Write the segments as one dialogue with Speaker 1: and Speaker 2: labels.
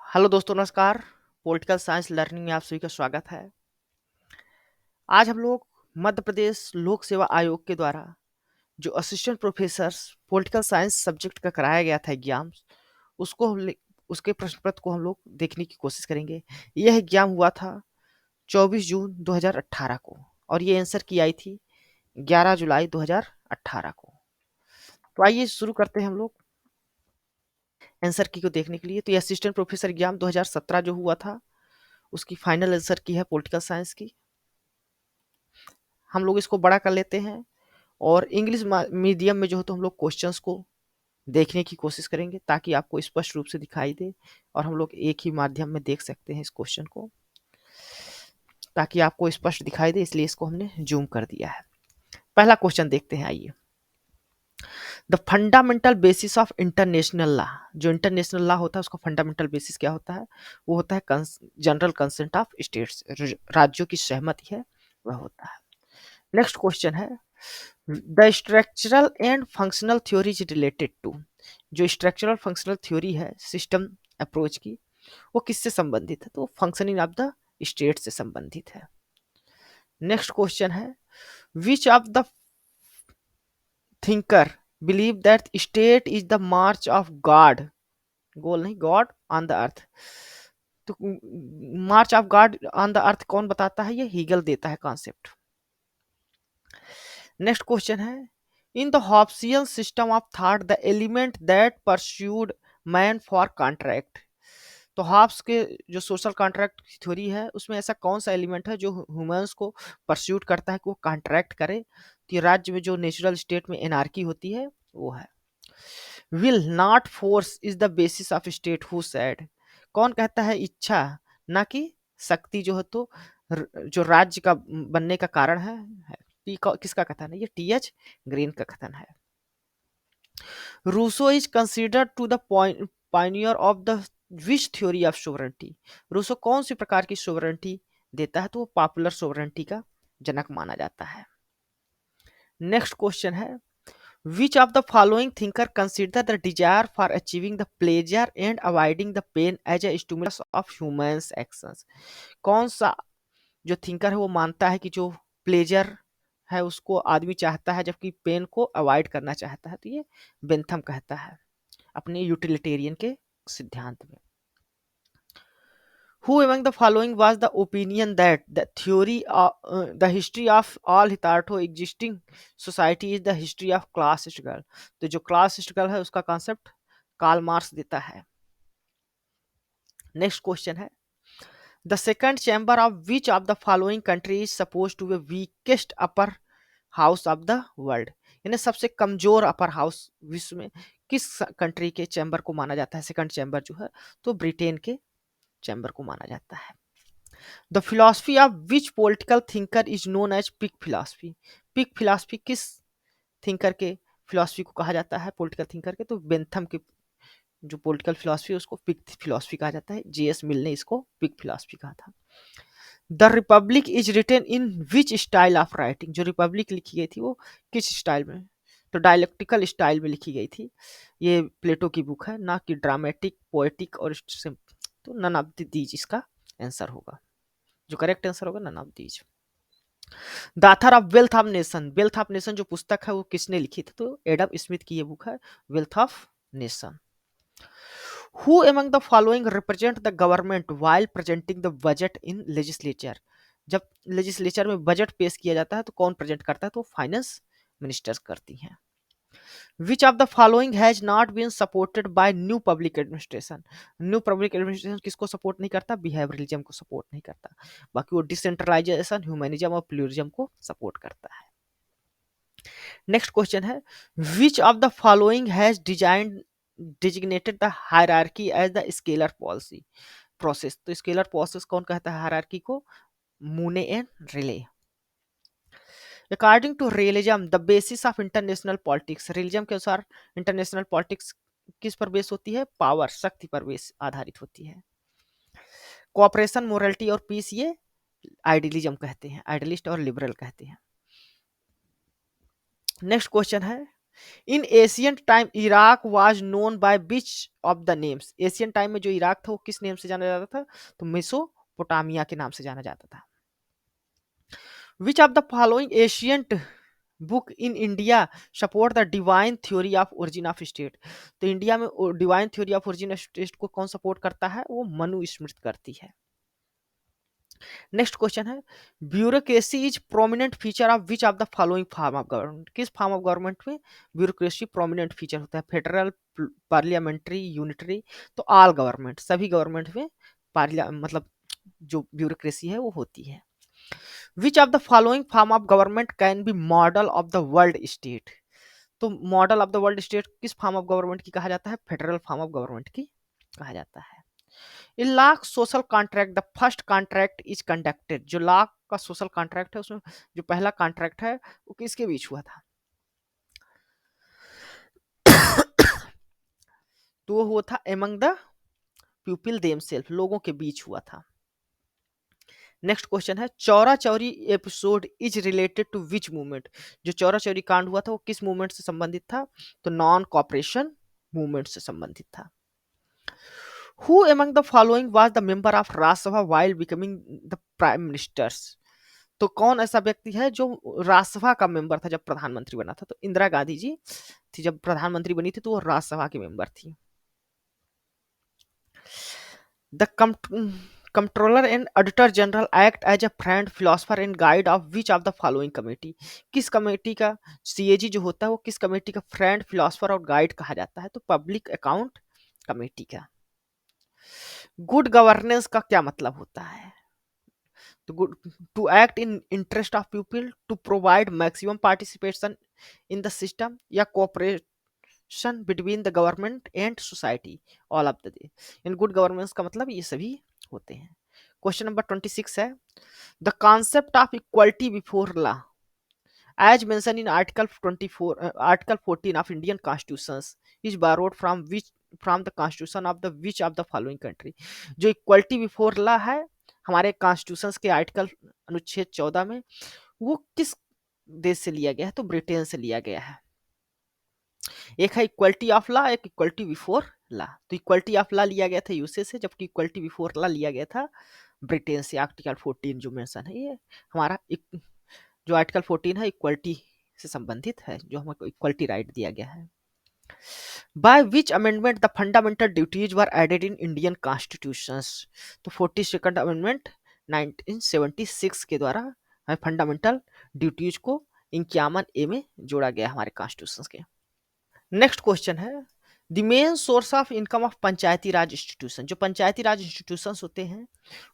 Speaker 1: Hello दोस्तों, नमस्कार। Political science learning में आप सभी का स्वागत है। आज हम लोग मध्य प्रदेश लोक सेवा आयोग के द्वारा जो assistant professor political science subject का कराया गया था एग्जाम, उसको उसके प्रश्न पत्र को हम लोग देखने की कोशिश करेंगे। यह एग्जाम हुआ था 24 जून 2018 को और ये आंसर की आई थी 11 जुलाई 2018 को। तो आइए शुरू करते हैं हम लोग आंसर की को देखने के लिए। तो ये असिस्टेंट प्रोफेसर एग्जाम 2017 जो हुआ था, उसकी फाइनल आंसर की है पॉलिटिकल साइंस की। हम लोग इसको बड़ा कर लेते हैं और इंग्लिश मीडियम में जो है तो हम लोग क्वेश्चंस को देखने की कोशिश करेंगे ताकि आपको स्पष्ट रूप से दिखाई दे और हम लोग एक ही माध्यम में देख सकते हैं इस क्वेश्चन को, ताकि आपको स्पष्ट दिखाई दे, इसलिए इसको हमने जूम कर दिया है। पहला क्वेश्चन देखते हैं, आइए। The fundamental basis of international law. जो इंटरनेशनल लॉ होता है उसका फंडामेंटल बेसिस क्या होता है? वो होता है जनरल कंसेंट ऑफ स्टेट्स, राज्यों की सहमति है वह होता है। नेक्स्ट क्वेश्चन है, the structural and functional theory is related to. जो स्ट्रक्चरल फंक्शनल थ्योरी है सिस्टम अप्रोच की, वो किससे संबंधित है? तो फंक्शनिंग ऑफ द स्टेट से संबंधित है। नेक्स्ट क्वेश्चन है, which of the thinker believe that state is the march of God, गोल नहीं, गॉड ऑन द अर्थ। तो march of God on the earth कौन बताता है? ये हीगल देता है कॉन्सेप्ट। नेक्स्ट क्वेश्चन है, in the Hobbesian system of thought the element that persuade man for contract. तो हॉब्स के जो सोशल कॉन्ट्रैक्ट की थ्योरी है उसमें ऐसा कौन सा एलिमेंट है जो ह्यूमंस को परस्यूट करता है कि वो कॉन्ट्रैक्ट करे? तो ये राज्य में जो नेचुरल स्टेट में एनार्की होती है वो है। Will not force is the basis of state who said. कौन कहता है इच्छा ना कि शक्ति जो है तो जो राज्य का बनने का कारण है। किसका कथन है? ये टीएच ग्रीन का कथन है। Rousseau is considered to the pioneer of the which theory of sovereignty. Rousseau कौन सी प्रकार की सोवरेंटी देता है? तो वो पॉपुलर सोवरेंटी का जनक माना जाता है। नेक्स्ट क्वेश्चन है, which of the following thinker consider the desire for achieving the pleasure and avoiding the pain as a stimulus of humans actions। कौन सा जो थिंकर है वो मानता है कि जो प्लेजर है उसको आदमी चाहता है जबकि पेन को अवॉइड करना चाहता है? तो ये बेंथम कहता है अपने यूटिलिटेरियन के सिद्धांत में। Who among the following was the opinion that the history of all hitherto existing society is the history of class struggle? तो जो क्लास स्ट्रगल है उसका कॉन्सेप्ट कार्ल मार्क्स देता है। नेक्स्ट क्वेश्चन है, the second chamber of which of the following country is suppose to be weakest upper house of the world. यानी सबसे कमजोर अपर हाउस विश्व में किस कंट्री के चैम्बर को माना जाता है? सेकंड चैम्बर जो है तो ब्रिटेन के चैम्बर को माना जाता है। The philosophy of which political thinker is known as pig philosophy. Pig philosophy किस थिंकर के फिलॉसफी को कहा जाता है पॉलिटिकल थिंकर के? तो बेंथम की जो पॉलिटिकल फिलॉसफी है उसको पिक फिलॉसफी कहा जाता है। जेएस मिल ने इसको पिक फिलॉसफी कहा था। The Republic is written in which style of writing. जो रिपब्लिक लिखी गई थी वो किस स्टाइल में? तो डायलेक्टिकल स्टाइल में लिखी गई थी। ये प्लेटो की बुक है, ना कि ड्रामेटिक, पोएटिक और तो नन ऑफ दीज इसका आंसर होगा। जो करेक्ट आंसर होगा none of these. The author of Wealth of Nation. Wealth of Nation जो पुस्तक है वो किसने लिखी थी? तो एडम स्मिथ की ये बुक है, wealth of nation. Who among the following represent the government while presenting the budget in legislature. जब लेजिस्लेचर में बजट पेश किया जाता है तो कौन प्रेजेंट करता है? तो फाइनेंस मिनिस्टर्स करती हैं। Which of the following has not been supported by new public administration. New public administration किसको सपोर्ट नहीं करता? बिहेवियरलिज्म को सपोर्ट नहीं करता। बाकी वो डिसेंट्रलाइजेशन, ह्यूमनिज्म और प्लूरिज्म को सपोर्ट करता है। नेक्स्ट क्वेश्चन है, which of the following has design designated the hierarchy as the scalar policy process. तो स्केलर प्रोसेस कौन कहता है हायरार्की को? Mooney and Reiley. According to realism the basis of international politics. Realism के अनुसार international politics किस पर base होती है? पावर, शक्ति पर बेस आधारित होती है। कोऑपरेशन, मोरालिटी और पीस ये आइडियलिज्म कहते हैं, आइडियलिस्ट और लिबरल कहते हैं। नेक्स्ट क्वेश्चन है, in ancient time Iraq was known by which of the names, Asian time में जो इराक था वो किस नेम से जाना जाता था, तो मेसोपोटामिया के नाम से जाना जाता था। विच of the following ancient book in India support the divine theory of origin of state, तो इंडिया में divine theory of origin of state को कौन सपोर्ट करता है, वो मनुस्मृति करती है। नेक्स्ट क्वेश्चन है, bureaucracy is prominent feature of which of the following form of government, किस फॉर्म ऑफ गवर्नमेंट में ब्यूरोक्रेसी प्रोमिनेंट फीचर होता है, फेडरल, पार्लियामेंट्री, यूनिटरी, तो ऑल गवर्नमेंट, सभी गवर्नमेंट में पार्लिया मतलब जो ब्यूरोक्रेसी है वो होती है। Which of the following form of government can be model of the world state, तो model of the world state किस फॉर्म ऑफ गवर्नमेंट की कहा जाता है, फेडरल फॉर्म ऑफ गवर्नमेंट की कहा जाता है। In law social contract the first contract is conducted, जो लॉ का सोशल कॉन्ट्रैक्ट है उसमें जो पहला कॉन्ट्रैक्ट है वो किसके बीच हुआ था, तो वो हुआ था एमंग द पीपल देमसेल्फ, लोगों के बीच हुआ था। नेक्स्ट क्वेश्चन है, Chaura Chauri episode is related to which movement, जो चौरा चौरी कांड हुआ था वो किस मूवमेंट से संबंधित था, तो नॉन कॉपरेशन मूवमेंट से संबंधित था। Who among the following was the member of Rajya Sabha while becoming the prime ministers, तो कौन ऐसा व्यक्ति है जो राज्यसभा का मेंबर था जब प्रधानमंत्री बना था, तो इंदिरा गांधी जी थी, जब प्रधानमंत्री बनी थी तो वो राज्यसभा की मेंबर थी। The controller and auditor general act as a friend philosopher and guide of which of the following committee, किस कमेटी का सीएजी जो होता है वो किस कमेटी का फ्रेंड फिलोसफर और गाइड कहा जाता है, तो पब्लिक अकाउंट कमेटी का। गुड गवर्नेंस का क्या मतलब होता है, तो good to act in interest of people, to provide maximum participation in the system, या cooperation between the government and society, all of the day. इन गुड गवर्नेंस का मतलब ये सभी होते हैं। क्वेश्चन नंबर 26 है, the concept of equality before law as mentioned in article 14 of Indian constitutions is borrowed from the constitution of the which of the following country, जो equality before law है हमारे कॉन्स्टिट्यूशन के article अनुच्छेद 14 में, वो किस देश से लिया गया है, तो ब्रिटेन से लिया गया है। एक है इक्वलिटी ऑफ लॉ, एक इक्वलिटी बिफोर लॉ, तो इक्वलिटी ऑफ लॉ लिया गया था यूएसए से, जबकि इक्वलिटी बिफोर लॉ लिया गया था ब्रिटेन से। आर्टिकल 14 जो मेंशन है ये हमारा जो आर्टिकल 14 है इक्वलिटी से संबंधित है, जो हमको इक्वलिटी राइट दिया गया है। By which amendment the fundamental duties were added in Indian constitutions, तो 42nd अमेंडमेंट 1976 के द्वारा हमें फंडामेंटल ड्यूटीज को 51A में जोड़ा गया हमारे कॉन्स्टिट्यूशंस के। नेक्स्ट क्वेश्चन है, the main source of income of Panchayati Raj institution, जो पंचायती राज इंस्टीट्यूशन होते हैं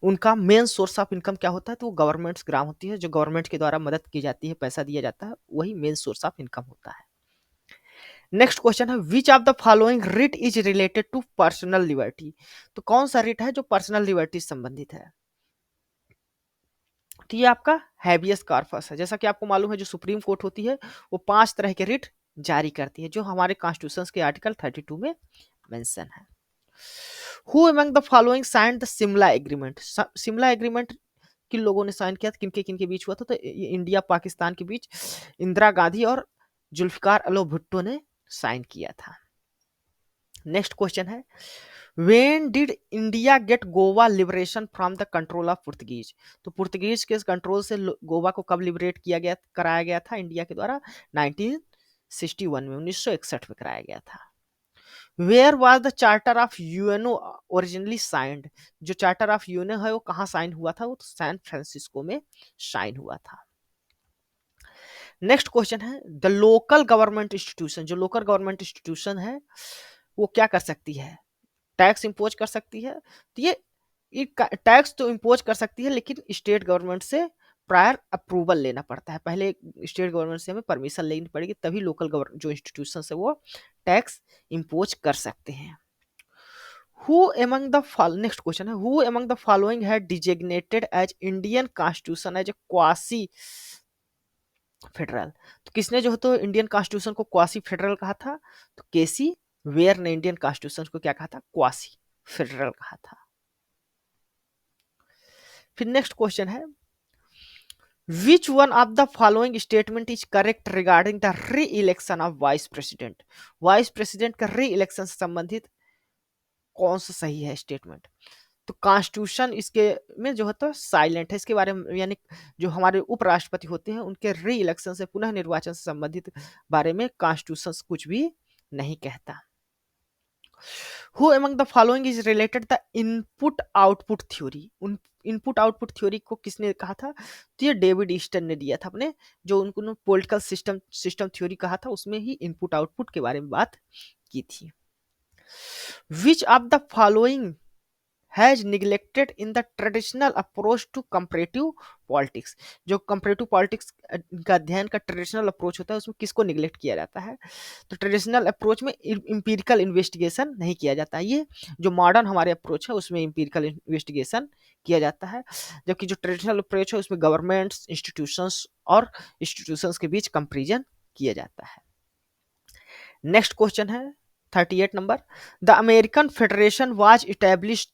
Speaker 1: उनका मेन सोर्स ऑफ इनकम क्या होता है, तो वो गवर्नमेंट्स ग्राम होती है, जो गवर्नमेंट के द्वारा मदद की जाती है, पैसा दिया जाता है, वही मेन सोर्स ऑफ इनकम होता है। नेक्स्ट क्वेश्चन है, which of the following writ is related to personal liberty, तो कौन सा रिट है जो पर्सनल लिबर्टी से संबंधित है, तो ये आपका हैबियस कॉर्पस है। जैसा कि आपको मालूम है जो सुप्रीम कोर्ट होती है वो 5 तरह के रिट जारी करती है, जो हमारे कॉन्स्टिट्यूशन के आर्टिकल 32 में मेंशन है। Who among the following signed the Shimla agreement, Shimla agreement किन लोगों ने साइन किया था, किनके किनके बीच हुआ था, तो इंडिया पाकिस्तान के बीच इंदिरा गांधी और जुल्फिकार अली भुट्टो ने साइन किया था। नेक्स्ट क्वेश्चन है, When did India get Goa liberation from the control of Portuguese, तो पुर्तगीज के कंट्रोल से गोवा को कब लिबरेट किया गया, कराया गया था इंडिया के द्वारा 1961 में, 1961 में कराया गया था। Where was the charter of UNO originally signed, जो चार्टर ऑफ यूएनओ है वो कहाँ साइन हुआ था, वो तो सैन फ्रांसिस्को में साइन हुआ था। नेक्स्ट क्वेश्चन है, द लोकल गवर्नमेंट इंस्टीट्यूशन, जो लोकल गवर्नमेंट इंस्टीट्यूशन है वो क्या कर सकती है, टैक्स इंपोज कर सकती है, तो ये टैक्स तो इंपोज कर सकती है लेकिन स्टेट गवर्नमेंट से प्रायर अप्रूवल लेना पड़ता है, पहले स्टेट गवर्नमेंट से हमें परमिशन लेनी पड़ेगी, तभी लोकल गवर्नमेंट जो इंस्टीट्यूशन है वो टैक्स इंपोज कर सकते हैं। Who among the next question है, who among the following had designated as Indian constitution as a quasi federal, तो किसने जो तो इंडियन कॉन्स्टिट्यूशन को क्वासी फेडरल कहा था, तो केसी वेयर ने इंडियन कॉन्स्टिट्यूशन को क्या कहा था, क्वासी फेडरल कहा था। फिर नेक्स्ट क्वेश्चन है, which one of the following statement is correct regarding the री election of vice president? Vice president का री इलेक्शन से संबंधित कौन सा सही है स्टेटमेंट? तो कॉन्स्टिट्यूशन इसके में जो होता है साइलेंट है इसके बारे में, यानी जो हमारे उपराष्ट्रपति होते हैं उनके री इलेक्शन से पुनः निर्वाचन से संबंधित बारे में कॉन्स्टिट्यूशन कुछ भी नहीं कहता। Who among the following is related the input output theory? उन इनपुट आउटपुट थ्योरी को किसने कहा था? तो ये डेविड ईस्टन ने दिया था अपने जो उनको पॉलिटिकल सिस्टम सिस्टम थ्योरी कहा था उसमें ही इनपुट आउटपुट के बारे में बात की थी। Which of the following has neglected in the traditional approach to comparative politics? जो कंपैरेटिव पॉलिटिक्स का अध्ययन का ट्रेडिशनल अप्रोच होता है उसमें किसको निग्लेक्ट किया जाता है? तो ट्रेडिशनल अप्रोच में इंपीरिकल इन्वेस्टिगेशन नहीं किया जाता है। ये जो मॉडर्न हमारे अप्रोच है उसमें इंपीरिकल इन्वेस्टिगेशन किया जाता है, जबकि जो ट्रेडिशनल अप्रोच है उसमें गवर्नमेंट्स इंस्टीट्यूशंस और इंस्टीट्यूशंस के बीच कंपेरिजन किया जाता है। नेक्स्ट क्वेश्चन है 38 number. The American federation was establish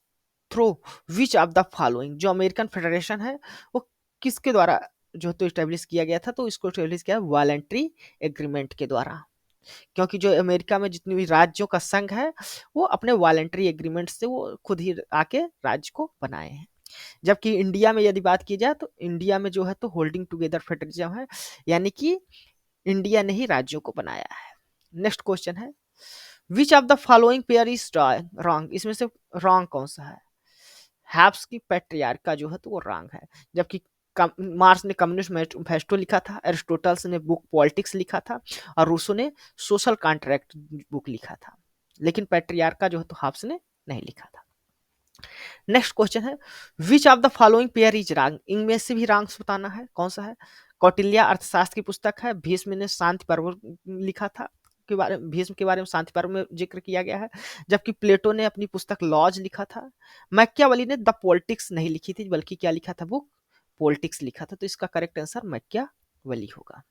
Speaker 1: through which of the following? जो अमेरिकन फेडरेशन है वो किसके द्वारा जो तो इस्टेब्लिश किया गया था? तो इसको इस्टेब्लिश किया वॉलेंट्री एग्रीमेंट के द्वारा, क्योंकि जो अमेरिका में जितनी भी राज्यों का संघ है वो अपने वॉलेंट्री एग्रीमेंट से वो खुद ही आके राज्य को बनाए हैं। जबकि इंडिया में यदि बात की जाए तो इंडिया में जो है तो होल्डिंग टुगेदर फेडरलिज्म है, यानी कि इंडिया ने ही राज्यों को बनाया है। नेक्स्ट क्वेश्चन है which of the following pair is wrong? इसमें से रॉन्ग कौन सा है? हैब्स की पैट्रियार्क का जो है तो वो रॉन्ग है, जबकि मार्क्स ने कम्युनिस्ट मैनिफेस्टो लिखा था, एरिस्टोटल्स ने बुक पॉलिटिक्स लिखा था और रूसो ने सोशल कॉन्ट्रैक्ट बुक लिखा था, लेकिन पैट्रियार्क का जो है तो हाब्स ने नहीं लिखा था। नेक्स्ट क्वेश्चन है which of the following pair is wrong? इनमें से भी रॉन्ग बताना है कौन सा है। कौटिल्य अर्थशास्त्र की पुस्तक है, भीष्म ने शांति पर्व लिखा था के बारे में, भीष्म के बारे में शांति पर्व में जिक्र किया गया है, जबकि प्लेटो ने अपनी पुस्तक लॉज लिखा था। मैकियावेली ने द पॉलिटिक्स नहीं लिखी थी बल्कि क्या लिखा था, बुक पॉलिटिक्स लिखा था, तो इसका करेक्ट आंसर मैकियावेली होगा।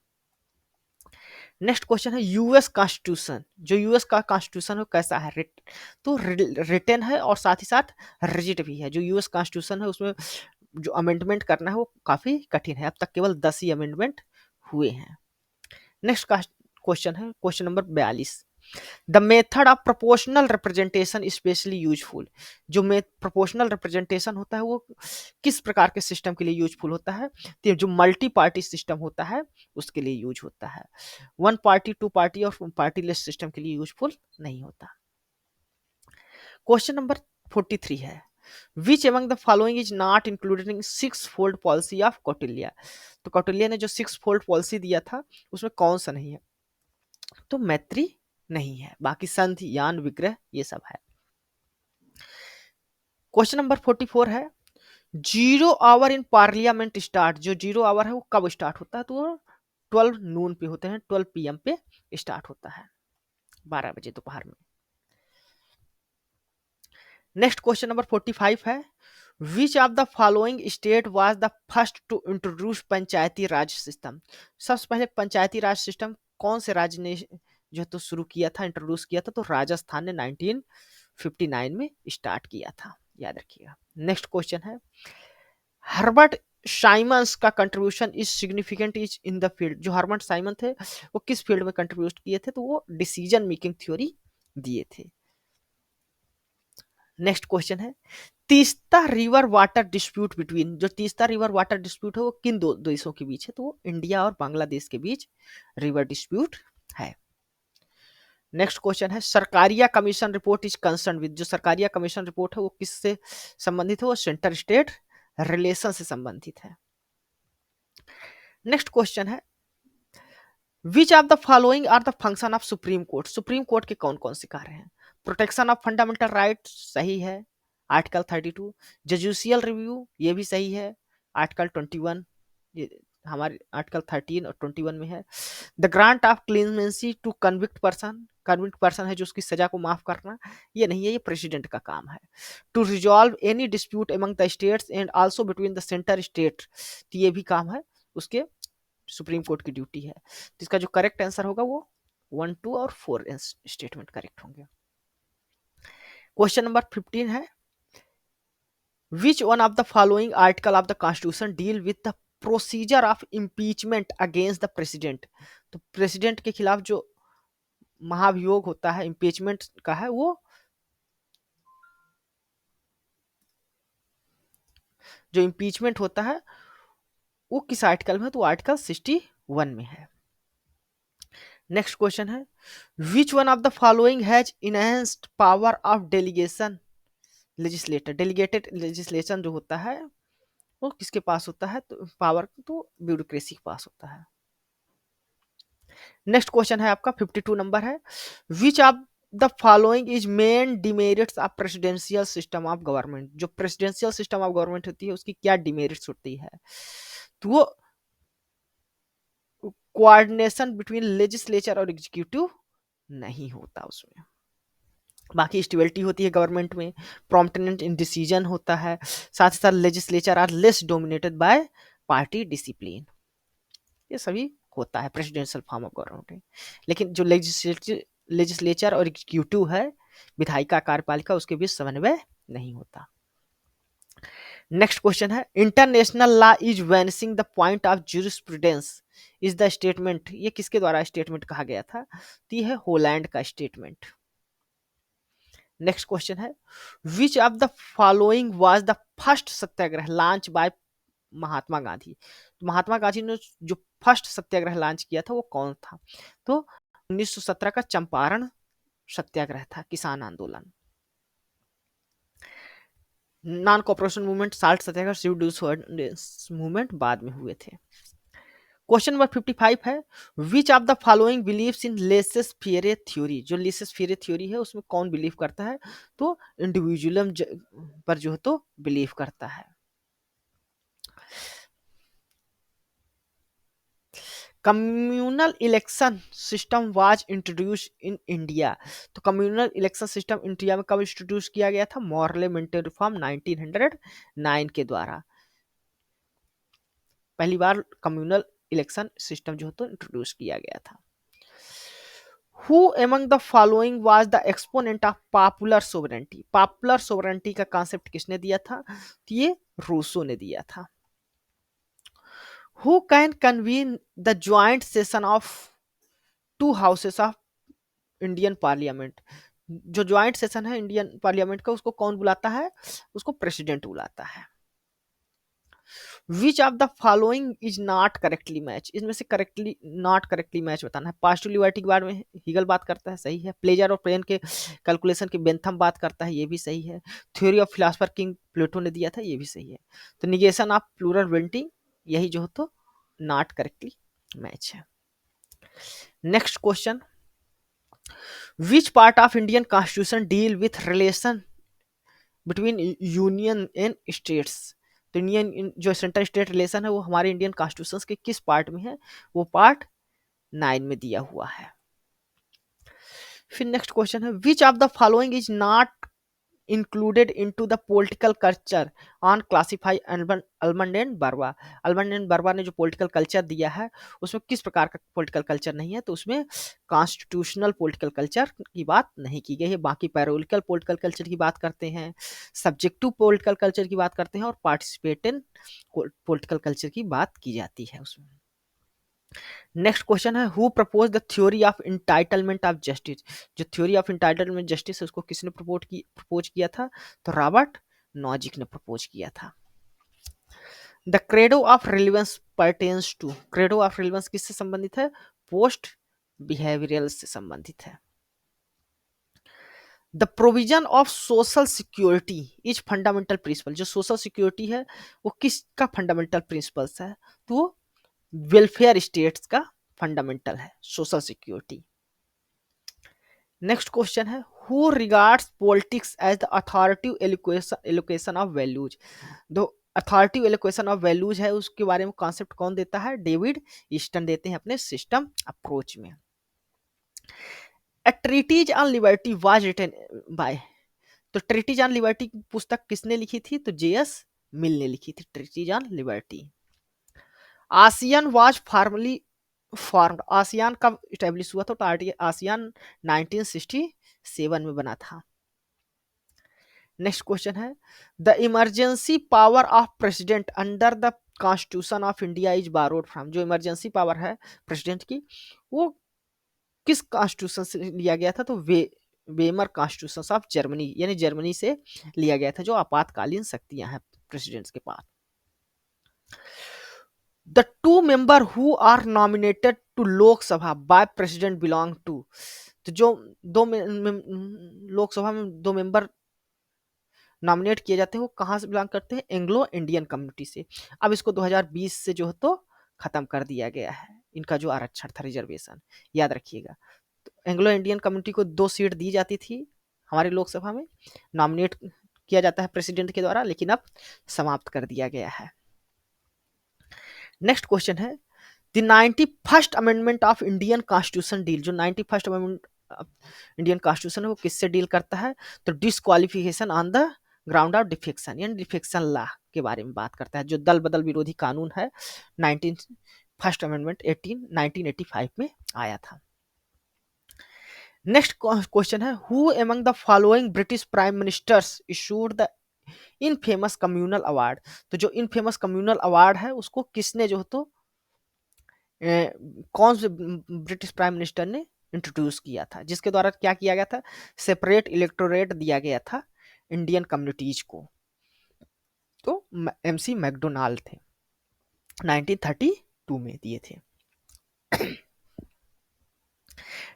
Speaker 1: नेक्स्ट क्वेश्चन है यूएस कॉन्स्टिट्यूशन, जो यूएस का कॉन्स्टिट्यूशन है वो कैसा है? तो रिटन है और साथ ही साथ रिजिड भी है। जो यूएस कॉन्स्टिट्यूशन है उसमें जो अमेंडमेंट करना है वो काफी कठिन है, अब तक केवल 10 ही अमेंडमेंट हुए हैं। नेक्स्ट क्वेश्चन है question number 42। The method of proportional representation specially useful? जो प्रोपोर्शनल रिप्रेजेंटेशन होता है वो किस प्रकार के सिस्टम के लिए यूजफुल होता है? तो जो मल्टी पार्टी सिस्टम होता है उसके लिए यूज होता है, वन पार्टी टू पार्टी और पार्टीलेस सिस्टम के लिए यूजफुल नहीं होता। क्वेश्चन नंबर 43 है which among the following is not included in six fold policy of Kautilya? तो कौटिल्य ने जो सिक्स फोल्ड पॉलिसी दिया था उसमें कौन सा नहीं है? तो मैत्री नहीं है, बाकी संधि यान विग्रह ये सब है। क्वेश्चन नंबर 44 है zero hour in parliament start? जो जीरो आवर है वो कब स्टार्ट होता है? तो 12 नून पे होते हैं, 12 PM पे स्टार्ट होता है, 12 बजे दोपहर में। नेक्स्ट क्वेश्चन नंबर 45 है which of the following state was the first to introduce panchayati raj system? सबसे पहले पंचायती राज सिस्टम कौन से राज्य ने जो तो शुरू किया था, इंट्रोड्यूस किया था? तो राजस्थान ने 1959 में स्टार्ट किया था, याद रखिएगा। नेक्स्ट क्वेश्चन है हर्बर्ट साइमंस का contribution is significant is in the field? जो हर्बर्ट साइमन थे वो किस फील्ड में कंट्रीब्यूट किए थे? तो वो डिसीजन मेकिंग थ्योरी दिए थे। नेक्स्ट क्वेश्चन है Teesta river water dispute between? जो तीस्ता रिवर वाटर डिस्प्यूट है वो किन दो देशों के बीच है? तो वो इंडिया और बांग्लादेश के बीच रिवर डिस्प्यूट है। नेक्स्ट क्वेश्चन है Sarkaria commission report is concern with? जो सरकारिया कमीशन रिपोर्ट है वो किससे संबंधित है? वो सेंटर स्टेट रिलेशन से संबंधित है। नेक्स्ट क्वेश्चन है which of the following are the function of supreme court? Supreme court के कौन कौन से कार्य हैं? प्रोटेक्शन ऑफ फंडामेंटल राइट सही है, आर्टिकल 32। जजुडिशियल रिव्यू ये भी सही है, आर्टिकल 21। ये हमारे आर्टिकल 13 और 21 में है। The grant of clemency to convict person, convict person है जो उसकी सजा को माफ करना, ये नहीं है, ये प्रेसिडेंट का काम है। To resolve any dispute among the states and also between the centre state, तो ये भी काम है उसके, सुप्रीम कोर्ट की ड्यूटी है। तो इसका जो करेक्ट आंसर होगा वो 1, 2 और 4 स्टेटमेंट करेक्ट होंगे। क्वेश्चन नंबर 15 है which one of the following article of the constitution deal with the procedure of impeachment against the president. तो प्रेसिडेंट के खिलाफ जो महाभियोग होता है इम्पीचमेंट का है, वो जो इम्पीचमेंट होता है वो किस आर्टिकल में है, तो आर्टिकल 61 में है। नेक्स्ट क्वेश्चन है, which one of the following has enhanced power of delegation legislator. Delegated legislation जो होता है वो किसके पास होता है, तो पावर तो ब्यूरोक्रेसी के पास होता है। नेक्स्ट क्वेश्चन है आपका 52 नंबर है, which of the following is main demerits of presidential system of government. जो प्रेसिडेंशियल सिस्टम ऑफ गवर्नमेंट होती है उसकी क्या डिमेरिट्स होती है, तो वो कोऑर्डिनेशन बिटवीन लेजिस्लेचर और एग्जीक्यूटिव नहीं होता उसमें। बाकी स्टेबिलिटी होती है गवर्नमेंट में, प्रॉम्प्टनेस इन डिसीजन होता है, साथ ही साथ legislature are less dominated by party discipline, ये सभी होता है प्रेसिडेंशियल फॉर्म ऑफ गवर्नमेंट में। लेकिन जो लेजिस्लेचर और एग्जीक्यूटिव है, विधायिका कार्यपालिका, उसके बीच समन्वय नहीं होता। नेक्स्ट क्वेश्चन है, international law is vanishing the point of jurisprudence is the statement. ये किसके द्वारा स्टेटमेंट कहा गया था, तो ये है होलैंड का स्टेटमेंट। नेक्स्ट क्वेश्चन है, which of the following was the first satyagraha launch by Mahatma Gandhi. तो महात्मा गांधी ने जो फर्स्ट सत्याग्रह लॉन्च किया था वो कौन था, तो 1917 का चंपारण सत्याग्रह था, किसान आंदोलन। नॉन कॉपरेशन मूवमेंट, साल्ट सत्याग्रह, सिविल डिसऑर्डर मूवमेंट बाद में हुए थे। क्वेश्चन नंबर 55 है, which of the following believes in laces fair theory. जो लेसेस फेयर थ्योरी है उसमें कौन बिलीव करता है, तो इंडिविजुअलिज्म पर जो है तो बिलीव करता है। Communal election system was introduce in India. तो कम्युनल इलेक्शन सिस्टम इंडिया में कब इंट्रोड्यूस किया गया था, मॉर्ले मिंटो रिफॉर्म 1909 के द्वारा पहली बार कम्युनल इलेक्शन सिस्टम जो है तो इंट्रोड्यूस किया गया था। Who among the following was the exponent of popular sovereignty। Popular sovereignty का कॉन्सेप्ट किसने दिया था, तो ये रूसो ने दिया था। Who can convene the joint session of to houses of Indian parliament. जो ज्वाइंट सेशन है इंडियन पार्लियामेंट का उसको कौन बुलाता है, उसको प्रेसिडेंट बुलाता है। Which of the following is not correctly match. इसमें से करेक्टली नॉट करेक्टली मैच बताना है। पास्टल लिबर्टी के बारे में हीगल बात करता है, सही है। प्लेजर और पेन के कैलकुलेशन की बेंथम बात करता है, ये भी सही है। थ्योरी ऑफ फिलोसफर किंग प्लेटो ने दिया था, ये भी सही है। तो निगेशन ऑफ प्लूरल वेंटिंग यही जो हो तो नॉट करेक्टली मैच है। Next question, which part of Indian constitution deal with relation between union and states. तो इंडियन जो सेंट्रल स्टेट रिलेशन है वो हमारे इंडियन कॉन्स्टिट्यूशन के किस पार्ट में है, वो पार्ट 9 में दिया हुआ है। फिर नेक्स्ट क्वेश्चन है, which of the following is not included into the political culture on classify almond and Barwa. Almond and Barwa ने जो पॉलिटिकल कल्चर दिया है उसमें किस प्रकार का पॉलिटिकल कल्चर नहीं है, तो उसमें कॉन्स्टिट्यूशनल पॉलिटिकल कल्चर की बात नहीं की गई है। बाकी पैरोलिकल पॉलिटिकल कल्चर की बात करते हैं, सब्जेक्टिव पॉलिटिकल कल्चर की बात करते हैं और पार्टिसिपेटिव पॉलिटिकल कल्चर की बात की जाती है उसमें। नेक्स्ट क्वेश्चन है, who propose the theory of entitlement of justice. जो थ्योरी ऑफ इंटाइटलमेंट जस्टिस है उसको किसने प्रपोज किया था, तो रॉबर्ट नॉजिक ने प्रपोज किया था। The credo of relevance pertains to. Credo of relevance किससे संबंधित है, पोस्ट बिहेवियरल से संबंधित है। The provision of social security is fundamental principle. जो सोशल सिक्योरिटी है वो किसका फंडामेंटल प्रिंसिपल्स है, तो वो वेलफेयर स्टेट्स का फंडामेंटल है सोशल सिक्योरिटी। नेक्स्ट क्वेश्चन है, who regards politics as the authoritative allocation of values. दो अथॉरिटिव एलोकेशन ऑफ वैल्यूज है उसके बारे में कॉन्सेप्ट कौन देता है, डेविड ईस्टन देते हैं अपने सिस्टम अप्रोच में। A treatise on liberty was written by. तो ट्रीटीज ऑन लिबर्टी की पुस्तक किसने लिखी थी, तो जेएस मिल ने लिखी थी treatise on liberty. ASEAN was formally formed. ASEAN कब स्टैब्लिश हुआ था, तो आसियान 1967 में बना था। नेक्स्ट क्वेश्चन है, the emergency power of president under the constitution of India is borrowed from, जो इमरजेंसी पावर है प्रेसिडेंट की, वो किस कॉन्स्टिट्यूशन से लिया गया था? तो वेमर कॉन्स्टिट्यूशन ऑफ जर्मनी, यानी जर्मनी से लिया गया था, जो आपातकालीन शक्तियां हैं प्रेसिडेंट्स के पास। The two member who are nominated to Lok Sabha by president belong to, तो जो लोकसभा में दो मेंबर नॉमिनेट किए जाते हैं वो कहाँ से बिलोंग करते हैं? एंग्लो इंडियन कम्युनिटी से। अब इसको 2020 से जो है तो खत्म कर दिया गया है, इनका जो आरक्षण था, रिजर्वेशन, याद रखिएगा। तो एंग्लो इंडियन कम्युनिटी को 2 सीट दी जाती थी हमारी लोकसभा में, नॉमिनेट किया जाता है प्रेसिडेंट के द्वारा, लेकिन अब समाप्त कर दिया गया है। नेक्स्ट क्वेश्चन है, the 91st amendment of Indian constitution deal, जो 91st अमेंडमेंट इंडियन कॉन्स्टिट्यूशन है वो किससे डील करता है? तो disqualification on the ground of defection, यानी डिफेक्शन लॉ के बारे में बात करता है, जो दल बदल विरोधी कानून है, 19 फर्स्ट अमेंडमेंट 1985 में आया था। नेक्स्ट क्वेश्चन है, who among the following British prime ministers issued the infamous communal award, तो जो इनफेमस कम्युनल अवार्ड है उसको किसने जो तो कौन से ब्रिटिश प्राइम मिनिस्टर ने इंट्रोड्यूस किया था, जिसके द्वारा क्या किया गया था? सेपरेट इलेक्टोरेट दिया गया था इंडियन कम्युनिटीज को, तो एमसी मैकडोनाल्ड थे, 1932 में दिए थे।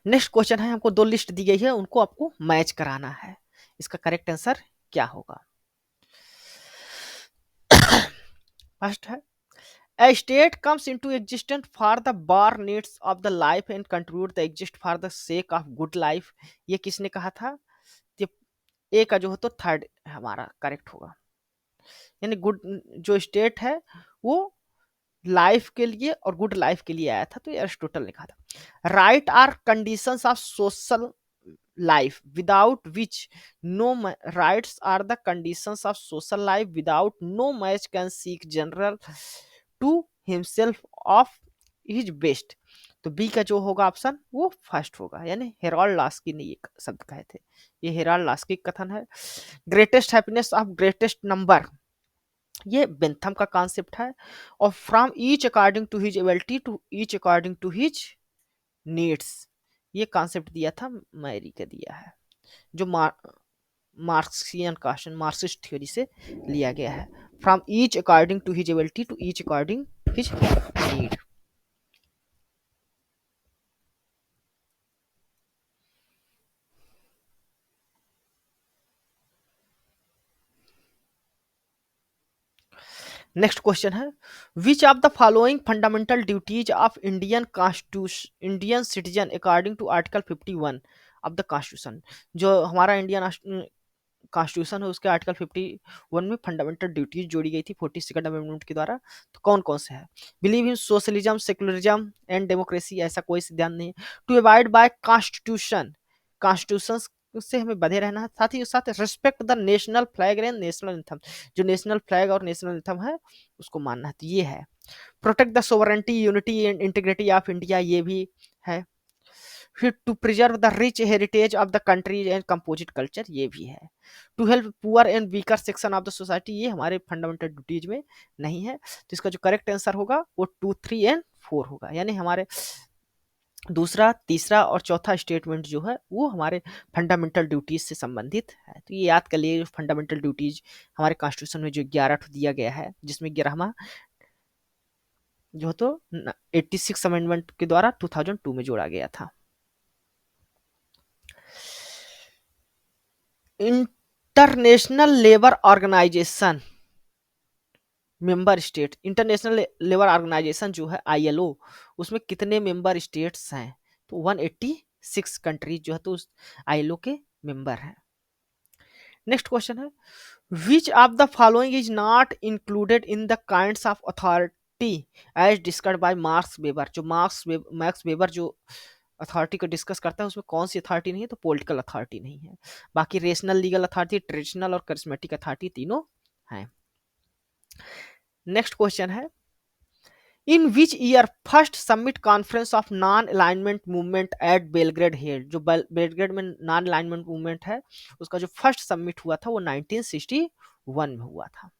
Speaker 1: नेक्स्ट क्वेश्चन है, हमको 2 लिस्ट दी गई है, उनको आपको मैच कराना है, इसका करेक्ट आंसर क्या होगा? फर्स्ट है, A state comes into existence for the bare needs of the life and contribute the exist for the sake of good life, ये किसने कहा था? ये ए का जो हो तो थर्ड हमारा करेक्ट होगा, यानी गुड जो स्टेट है वो लाइफ के लिए और गुड लाइफ के लिए आया था, तो ये अरिस्टोटल ने कहा था। Right are conditions of social life without which no rights are the conditions of social life without no match can seek general to himself of his best, तो बी का जो होगा ऑप्शन वो फर्स्ट होगा, यानी हेराल्ड लास्की ने ये शब्द कहे थे, ये हेराल्ड लास्की कथन है। Greatest happiness of greatest number, ये बेंथम का कॉन्सेप्ट है, और from each according to his ability to each according to his needs, ये कॉन्सेप्ट दिया था मैरी का दिया है, जो मार्क्सियन क्वेश्चन मार्क्सिस्ट थ्योरी से लिया गया है, from each according to his ability to each according his need. Next question है, which of the following fundamental duties of Indian constitution Indian citizen according to article 51 of the constitution, जो हमारा Indian constitution है उसके article 51 में fundamental duties जोड़ी गई थी 42nd amendment के द्वारा, तो कौन कौन से है? Believe in socialism, secularism and democracy, ऐसा कोई सिद्धांत नहीं है। To abide by constitution, constitution से हमें बधे रहना है, साथ ही साथ respect the national flag and national anthem, जो नेशनल फ्लैग और नेशनल एंथम है उसको मानना है, तो ये है। Protect the sovereignty unity and integrity of India, ये भी है। फिर to preserve the rich heritage of the country and composite culture, ये भी है। To help poor and weaker section of the society, ये हमारे फंडामेंटल ड्यूटीज में नहीं है, तो इसका जो करेक्ट आंसर होगा वो 2, 3 एंड 4 होगा, यानी हमारे दूसरा, तीसरा और चौथा स्टेटमेंट जो है वो हमारे फंडामेंटल ड्यूटीज से संबंधित है, तो ये याद कर लिए। फंडामेंटल ड्यूटीज हमारे कॉन्स्टिट्यूशन में जो 11 दिया गया है, जिसमें 11वां जो तो 86 अमेंडमेंट के द्वारा 2002 में जोड़ा गया था। International labour organisation member state, international labour organisation जो है ILO, उसमें कितने मेंबर स्टेट्स हैं? तो 186 कंट्रीज जो है तो उस ILO के मेंबर हैं। नेक्स्ट क्वेश्चन है, which of the following is not included in the kinds of authority as discussed by Max Weber, जो मैक्स वेबर जो अथॉरिटी को डिस्कस करता है उसमें कौन सी अथॉरिटी नहीं है? तो पॉलिटिकल अथॉरिटी नहीं है, बाकी रेशनल, लीगल अथॉरिटी, ट्रेडिशनल और करिश्मेटिक अथॉरिटी तीनों हैं। नेक्स्ट क्वेश्चन है, in which year first summit conference of non alignment movement at Belgrade held, जो बेलग्रेड में नॉन अलाइनमेंट मूवमेंट है उसका जो फर्स्ट समिट हुआ था वो 1961 में हुआ था।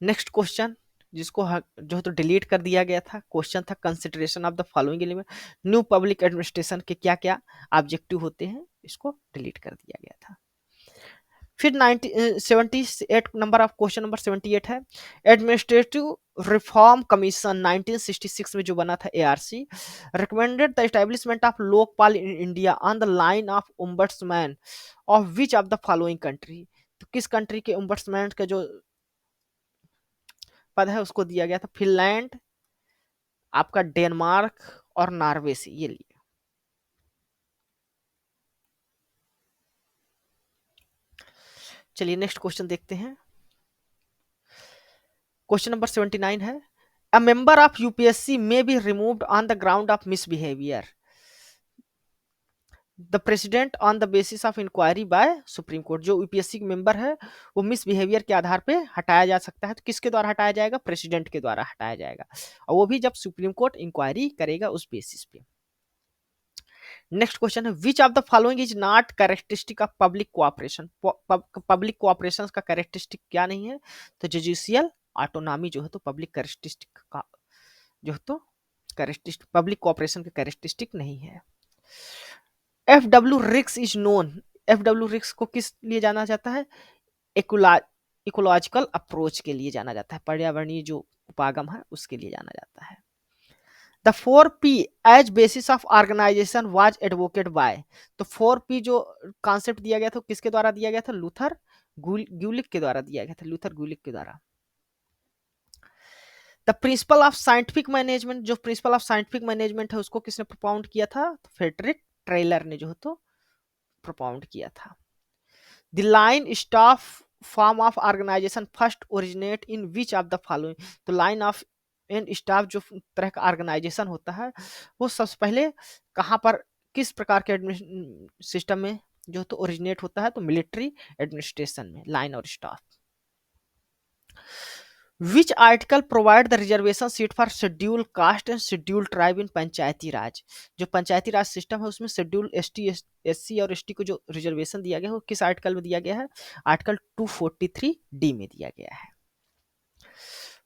Speaker 1: नेक्स्ट क्वेश्चन, जिसको जो है तो डिलीट कर दिया गया था, क्वेश्चन था consideration of the following element, new public administration के क्या क्या ऑब्जेक्टिव होते हैं, इसको डिलीट कर दिया गया था। फिर 78 नंबर ऑफ क्वेश्चन नंबर 78 है, एडमिनिस्ट्रेटिव रिफॉर्म कमीशन 1966 में जो बना था ARC, recommended the establishment of Lokpal in India on the line of ombudsman of which of the following country, तो किस कंट्री के ओम्बड्समैन का जो पद है उसको दिया गया था, फिनलैंड, आपका डेनमार्क और नॉर्वे से, ये लिए। चलिए नेक्स्ट क्वेश्चन देखते हैं। क्वेश्चन नंबर 79 है, a member of UPSC may be removed on the ground of misbehaviour the president on the basis of inquiry by supreme court, जो यूपीएससी मेंबर है वो मिसबिहेवियर के आधार पे हटाया जा सकता है, तो किसके द्वारा हटाया जाएगा, प्रेसिडेंट के द्वारा हटाया जाएगा, और वो भी जब सुप्रीम कोर्ट इंक्वायरी करेगा उस बेसिस पे। नेक्स्ट क्वेश्चन है, which of the following is not characteristic of public cooperation, public cooperation का कैरेक्टरिस्टिक क्या नहीं है, तो जुडिशियल ऑटोनॉमी जो है तो पब्लिक कैरेक्टरिस्टिक का जो है तो कैरेक्टरिस्टिक, पब्लिक कोऑपरेशन का कैरेक्टरिस्टिक नहीं है। एफ डब्ल्यू रिक्स इज नोन, एफ डब्ल्यू रिक्स को किस लिए जाना जाता है, इकोलॉजिकल अप्रोच के लिए जाना जाता है, पर्यावरणीय जो उपागम है उसके लिए जाना जाता है। The 4P as basis of organisation was advocate by, तो 4P जो कॉन्सेप्ट दिया गया था किसके द्वारा दिया गया था, लूथर ग्यूलिक के द्वारा दिया गया था, लूथर ग्यूलिक के द्वारा। The principle of scientific management, जो प्रिंसिपल ऑफ साइंटिफिक मैनेजमेंट है उसको किसने प्रोपाउंड किया था, तो फ्रेडरिक ट्रेलर ने जो है तो प्रोपाउंड किया था। The line staff form of organisation first originate in which of the following, तो लाइन ऑफ एंड स्टाफ जो तरह का ऑर्गेनाइजेशन होता है वो सबसे पहले कहाँ पर, किस प्रकार के सिस्टम में जो तो ओरिजिनेट होता है, तो मिलिट्री एडमिनिस्ट्रेशन में लाइन और staff. Which article provide the reservation seat for schedule caste and schedule tribe in Panchayati Raj, जो पंचायती राज सिस्टम है उसमें शेड्यूल एससी और एसटी को जो रिजर्वेशन दिया गया है वो किस आर्टिकल में दिया गया है, आर्टिकल 243D में दिया गया है।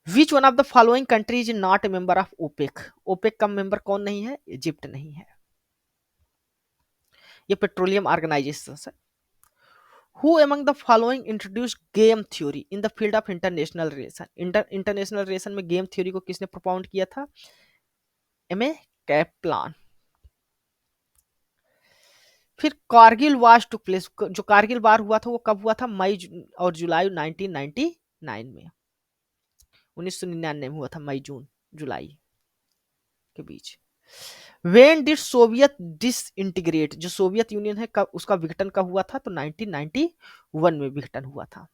Speaker 1: Which one of the following country is not a member of OPEC, OPEC का मेंबर कौन नहीं है, इजिप्ट नहीं है, ये पेट्रोलियम ऑर्गेनाइजेशन है। Who among the following introduced game theory in the field of international relation, international relation में game theory को किसने प्रोपाउंड किया था, एम ए कैप्लान। फिर कारगिल वार टू प्लेस, जो कारगिल वार हुआ था वो कब हुआ था, मई और जुलाई 1999 में, 1999 में हुआ था, मई जून जुलाई के बीच। वेन डिड सोवियत डिसइंटीग्रेट, जो सोवियत यूनियन है कब उसका विघटन कब हुआ था, तो 1991 में विघटन हुआ था।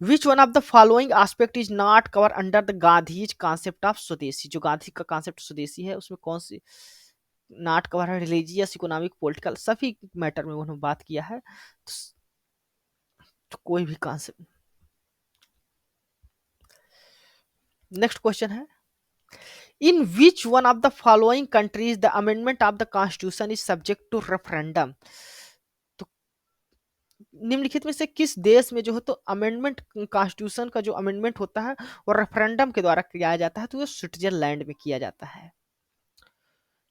Speaker 1: विच one of the following aspect is not cover under the Gandhi's concept of स्वदेशी, जो गांधी का कॉन्सेप्ट स्वदेशी है उसमें कौन सी नॉट कवर है, रिलीजियस, इकोनॉमिक, पॉलिटिकल, सभी मैटर में उन्होंने बात किया है, तो कोई भी कॉन्सेप्ट। नेक्स्ट क्वेश्चन है, in which one of the following countries the amendment of the constitution is subject to referendum, तो निम्नलिखित में से किस देश में जो है तो अमेंडमेंट, कॉन्स्टिट्यूशन का जो अमेंडमेंट होता है वो रेफरेंडम के द्वारा किया जाता है, तो वो स्विट्जरलैंड में किया जाता है।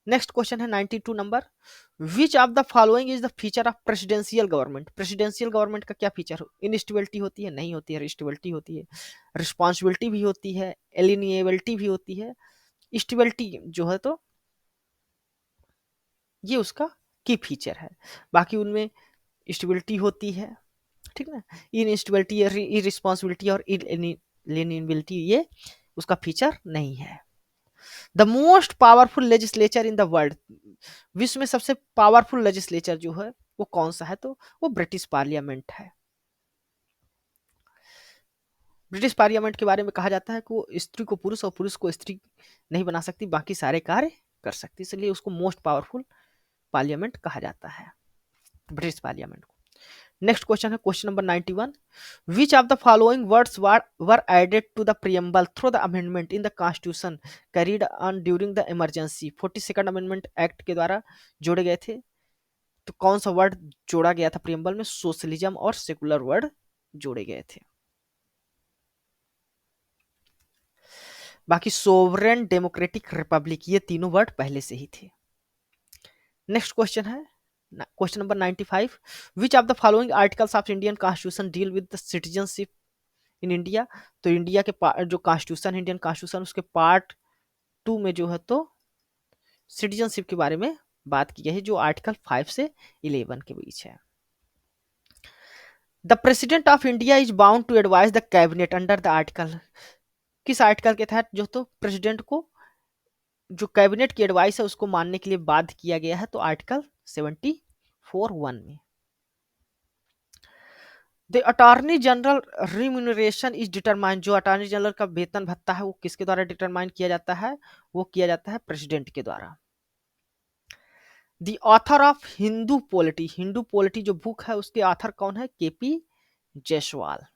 Speaker 1: नेक्स्ट क्वेश्चन है 92 number, which of the following is the feature of presidential government, presidential government का क्या फीचर, इनस्टेबिलिटी होती है, नहीं होती है, रिस्टेबिलिटी होती है, रिस्पॉन्सिबिलिटी भी होती है, एलिनिएबिलिटी भी होती है, स्टेबिलिटी जो है तो ये उसका की फीचर है, बाकी उनमें स्टेबिलिटी होती है, ठीक ना, इनस्टेबिलिटी, इरिस्पॉन्सिबिलिटी और इलेनिएबिलिटी ये उसका फीचर नहीं है। The most powerful legislature in the world, विश्व में सबसे पावरफुल लेजिस्लेचर जो है वो कौन सा है, तो वो ब्रिटिश पार्लियामेंट है। ब्रिटिश पार्लियामेंट के बारे में कहा जाता है कि वो स्त्री को पुरुष और पुरुष को स्त्री नहीं बना सकती, बाकी सारे कार्य कर सकती, इसलिए उसको मोस्ट पावरफुल पार्लियामेंट कहा जाता है, ब्रिटिश पार्लियामेंट को। नेक्स्ट क्वेश्चन है question number 91, which of the following words were added to the preamble through the amendment in the constitution carried on during the emergency, 42nd amendment act के द्वारा जोड़े गए थे, तो कौन सा वर्ड जोड़ा गया था प्रियम्बल में, सोशलिज्म और सेकुलर वर्ड जोड़े गए थे। बाकी सोवरेन, डेमोक्रेटिक, रिपब्लिक ये तीनों वर्ड पहले से ही थे। नेक्स्ट क्वेश्चन है question number 95। Which of the following articles of Indian constitution deal with the citizenship in India. तो इंडिया के जो कॉन्स्टिट्यूशन, इंडियन कॉन्स्टिट्यूशन, उसके पार्ट 2 में जो है तो सिटीजनशिप के बारे में बात की गई है, जो आर्टिकल 5 से 11 के बीच है। The president of India is bound to advise the cabinet under the article. किस आर्टिकल के तहत जो तो प्रेसिडेंट को जो कैबिनेट की एडवाइस है उसको मानने के लिए बाध्य किया गया है, तो आर्टिकल 74(1) में। The attorney general remuneration is determine. जो अटॉर्नी जनरल का वेतन भत्ता है वो किसके द्वारा डिटरमाइन किया जाता है, वो किया जाता है प्रेसिडेंट के द्वारा। The author of Hindu polity, Hindu polity जो बुक है उसके ऑथर कौन है, केपी जायसवाल।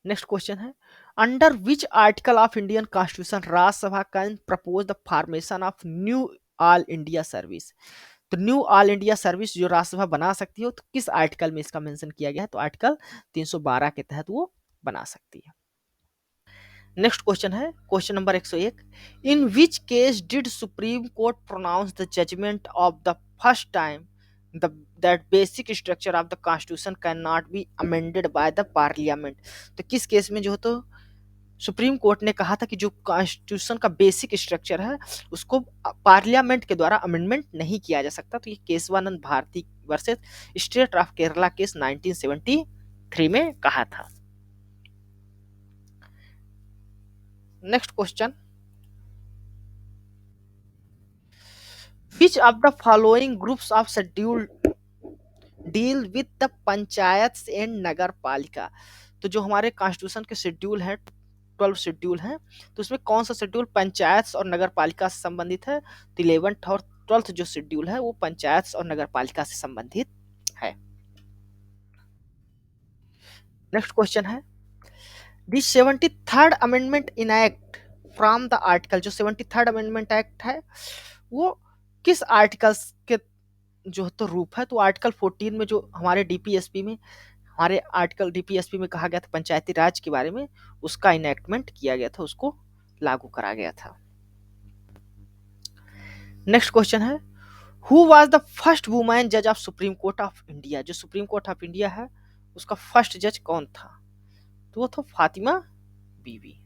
Speaker 1: नेक्स्ट क्वेश्चन है under which article of Indian constitution Rajya Sabha can propose the formation of knew all India service. तो न्यू ऑल इंडिया सर्विस जो राज्यसभा बना सकती है तो किस आर्टिकल में इसका मेंशन किया गया है, तो आर्टिकल 312 के तहत वो बना सकती है। नेक्स्ट क्वेश्चन है question number 101। In which case did supreme court pronounce the judgement of the first time that basic structure of the constitution can not be amended by the parliament. तो किस case में जो है तो supreme court ने कहा था कि जो कॉन्स्टिट्यूशन का बेसिक स्ट्रक्चर है उसको पार्लियामेंट के द्वारा अमेंडमेंट नहीं किया जा सकता। तो ये Keshavananda Bharati versus state of Kerala case 1973 में कहा था। Next question, which of the following groups of schedule deal with the panchayat and nagar palika. तो जो हमारे कॉन्स्टिट्यूशन के शेड्यूल है 12 शेड्यूल है, तो उसमें कौन सा शेड्यूल पंचायत और नगर पालिका से संबंधित है, तो 11th और 12th जो शेड्यूल है वो पंचायत और नगर पालिका से संबंधित है। नेक्स्ट क्वेश्चन है दी 73rd amendment enact from the article. जो 73rd अमेंडमेंट एक्ट है वो किस आर्टिकल्स के जो तो रूप है, तो आर्टिकल 14 में जो हमारे डीपीएसपी में हमारे आर्टिकल डीपीएसपी में कहा गया था पंचायती राज के बारे में, उसका इनैक्टमेंट किया गया था, उसको लागू करा गया था। नेक्स्ट क्वेश्चन है who was the first women जज of supreme Court of India. जो सुप्रीम कोर्ट ऑफ इंडिया है उसका फर्स्ट जज कौन था, तो वो था फातिमा बीबी।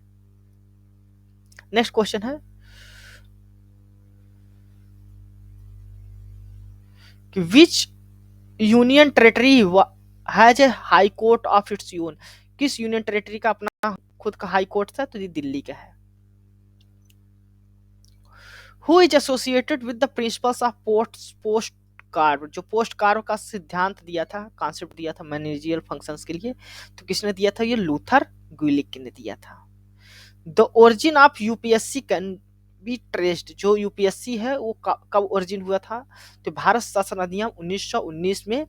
Speaker 1: नेक्स्ट क्वेश्चन है कि विच union territory has a high court of its own. किस यूनियन टेरिटरी का अपना खुद का हाई कोर्ट था, तो ये दिल्ली का है। Who is associated with the principles of post card. जो पोस्ट कार्ड का सिद्धांत दिया था, कॉन्सेप्ट दिया था मैनेजरियल फंक्शंस के लिए, तो किसने दिया था, ये लूथर गुलिक ने दिया था। The origin of UPSC can be traced. जो यूपीएससी है वो कब ओरिजिन हुआ था, तो भारत शासन अधिनियम 1919 में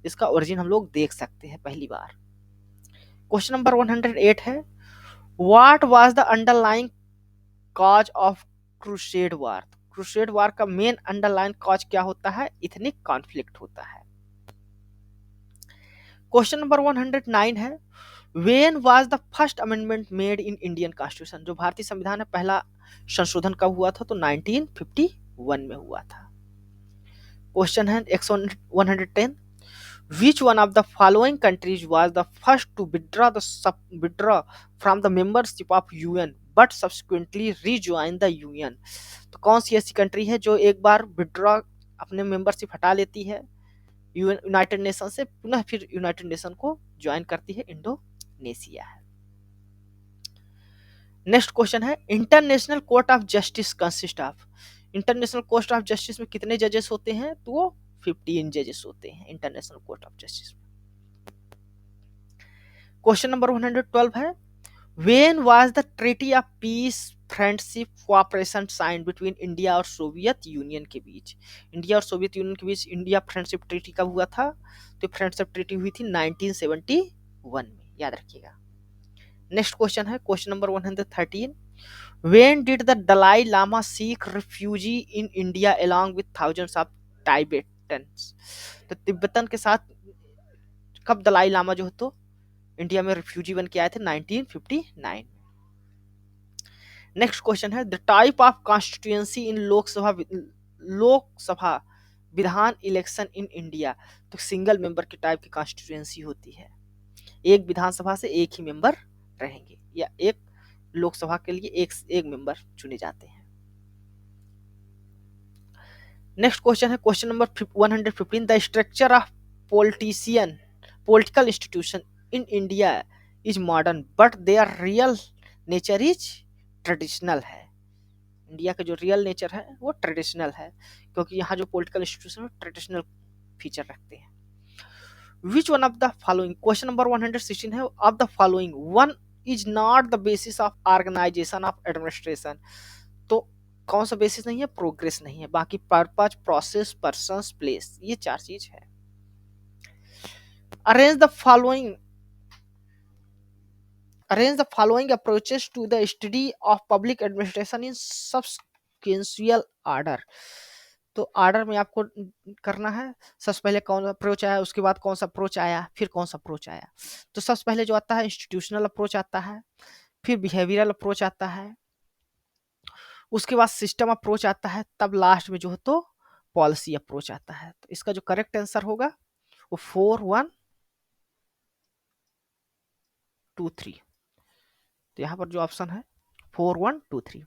Speaker 1: इसका ओरिजिन हम लोग देख सकते हैं पहली बार। क्वेश्चन नंबर 108 है what was the underlying cause of Crusade war. Crusade war का मेन अंडरलाइन कॉज क्या होता है, इथनिक कॉन्फ्लिक्ट होता है। क्वेश्चन नंबर 109 है when was the first amendment made in Indian constitution. जो भारतीय संविधान है पहला संशोधन कब हुआ था, तो 1951 में हुआ था। क्वेश्चन है 110 which one of the following countries was the first to withdraw from the membership of UN but subsequently rejoin the UN। तो कौन सी ऐसी कंट्री है जो एक बार विड्रॉ अपने मेंबरशिप हटा लेती है यूनाइटेड नेशन से, पुनः फिर यूनाइटेड नेशन को ज्वाइन करती है, इंडोनेशिया है। नेक्स्ट क्वेश्चन है international court of justice consist of. International court of justice में कितने जजेस होते हैं, तो वो 15 जजेस होते हैं इंटरनेशनल कोर्ट ऑफ जस्टिस में। क्वेश्चन नंबर 112 है when was the treaty of peace friendship cooperation sign between India और सोवियत यूनियन के बीच। इंडिया और सोवियत यूनियन के बीच इंडिया फ्रेंडशिप ट्रीटी कब हुआ था, तो फ्रेंडशिप ट्रीटी हुई थी 1971 में, याद रखिएगा। नेक्स्ट क्वेश्चन है question number 113 when did the Dalai Lama seek refugee in India along with thousands of Tibetans. तो तिब्बतन के साथ कब दलाई लामा जो तो इंडिया में रिफ्यूजी बन के आए थे, 1959। नेक्स्ट क्वेश्चन है द टाइप ऑफ कॉन्स्टिट्यूएंसी इन लोकसभा विधान इलेक्शन इन इंडिया। तो सिंगल मेंबर की टाइप की कॉन्स्टिट्यूएंसी होती है, एक विधानसभा से एक ही मेंबर रहेंगे, या एक लोकसभा के लिए एक एक मेंबर चुने जाते हैं। नेक्स्ट क्वेश्चन है question number 115 the structure of politician political institution in India is modern but there real nature is traditional है। इंडिया का जो रियल नेचर है वो ट्रेडिशनल है, क्योंकि यहाँ जो पॉलिटिकल इंस्टीट्यूशन है ट्रेडिशनल फीचर रखते हैं। Which one of the following question number 116 है of the following one is not the basis of organisation of administration. तो कौन सा बेसिस नहीं है, प्रोग्रेस नहीं है, बाकी पर्पज प्रोसेस पर्संस प्लेस ये चार चीज है। Arrange the following arrange the following approaches to the study of public administration in subsequential order। तो ऑर्डर में आपको करना है, सबसे पहले कौन सा अप्रोच आया, उसके बाद कौन सा अप्रोच आया, फिर कौन सा अप्रोच आया। तो सबसे पहले जो आता है इंस्टीट्यूशनल अप्रोच आता है, फिर बिहेवियरल अप्रोच आता है, उसके बाद सिस्टम अप्रोच आता है, तब लास्ट में जो है तो पॉलिसी अप्रोच आता है। तो इसका जो करेक्ट आंसर होगा वो 4123। तो यहाँ पर जो ऑप्शन है 4123।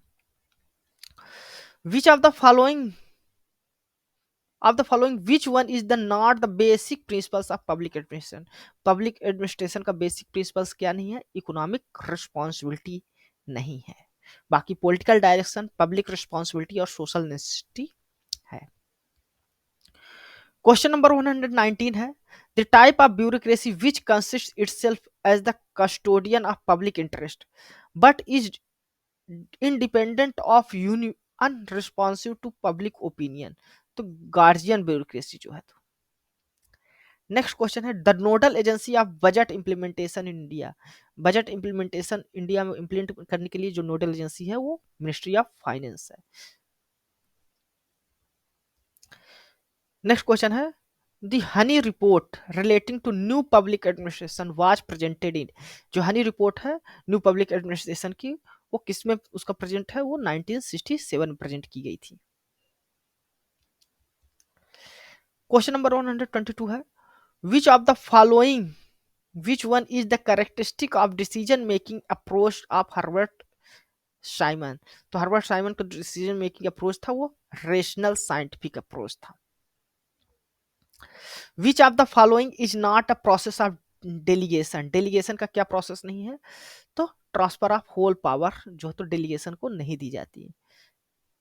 Speaker 1: Which of the following which one is the not the basic principles of public administration। public administration का basic principles क्या नहीं है, economic responsibility नहीं है, बाकी political direction public responsibility और social necessity है। क्वेश्चन नंबर 119 है the type of bureaucracy which consists itself as the custodian of public interest but is independent of unresponsive to public opinion। तो guardian bureaucracy जो है। तो next question है the nodal agency of budget implementation in India. Budget implementation India में implement करने के लिए जो नोडल एजेंसी है वो मिनिस्ट्री ऑफ फाइनेंस है। नेक्स्ट क्वेश्चन है the Honey report relating to new public administration was presented in. जो हनी रिपोर्ट है न्यू पब्लिक एडमिनिस्ट्रेशन की, वो किसमें उसका प्रेजेंट है, वो 1967 में प्रेजेंट की गई थी। क्वेश्चन नंबर 122 है which of the following which one is the characteristic of decision making approach of Herbert Simon. तो हर्बर्ट साइमन का डिसीजन मेकिंग अप्रोच था वो रेशनल साइंटिफिक अप्रोच था। विच of the following is not a process of delegation. Delegation का क्या process नहीं है, तो ट्रांसफर ऑफ होल पावर जो तो डेलीगेशन को नहीं दी जाती है,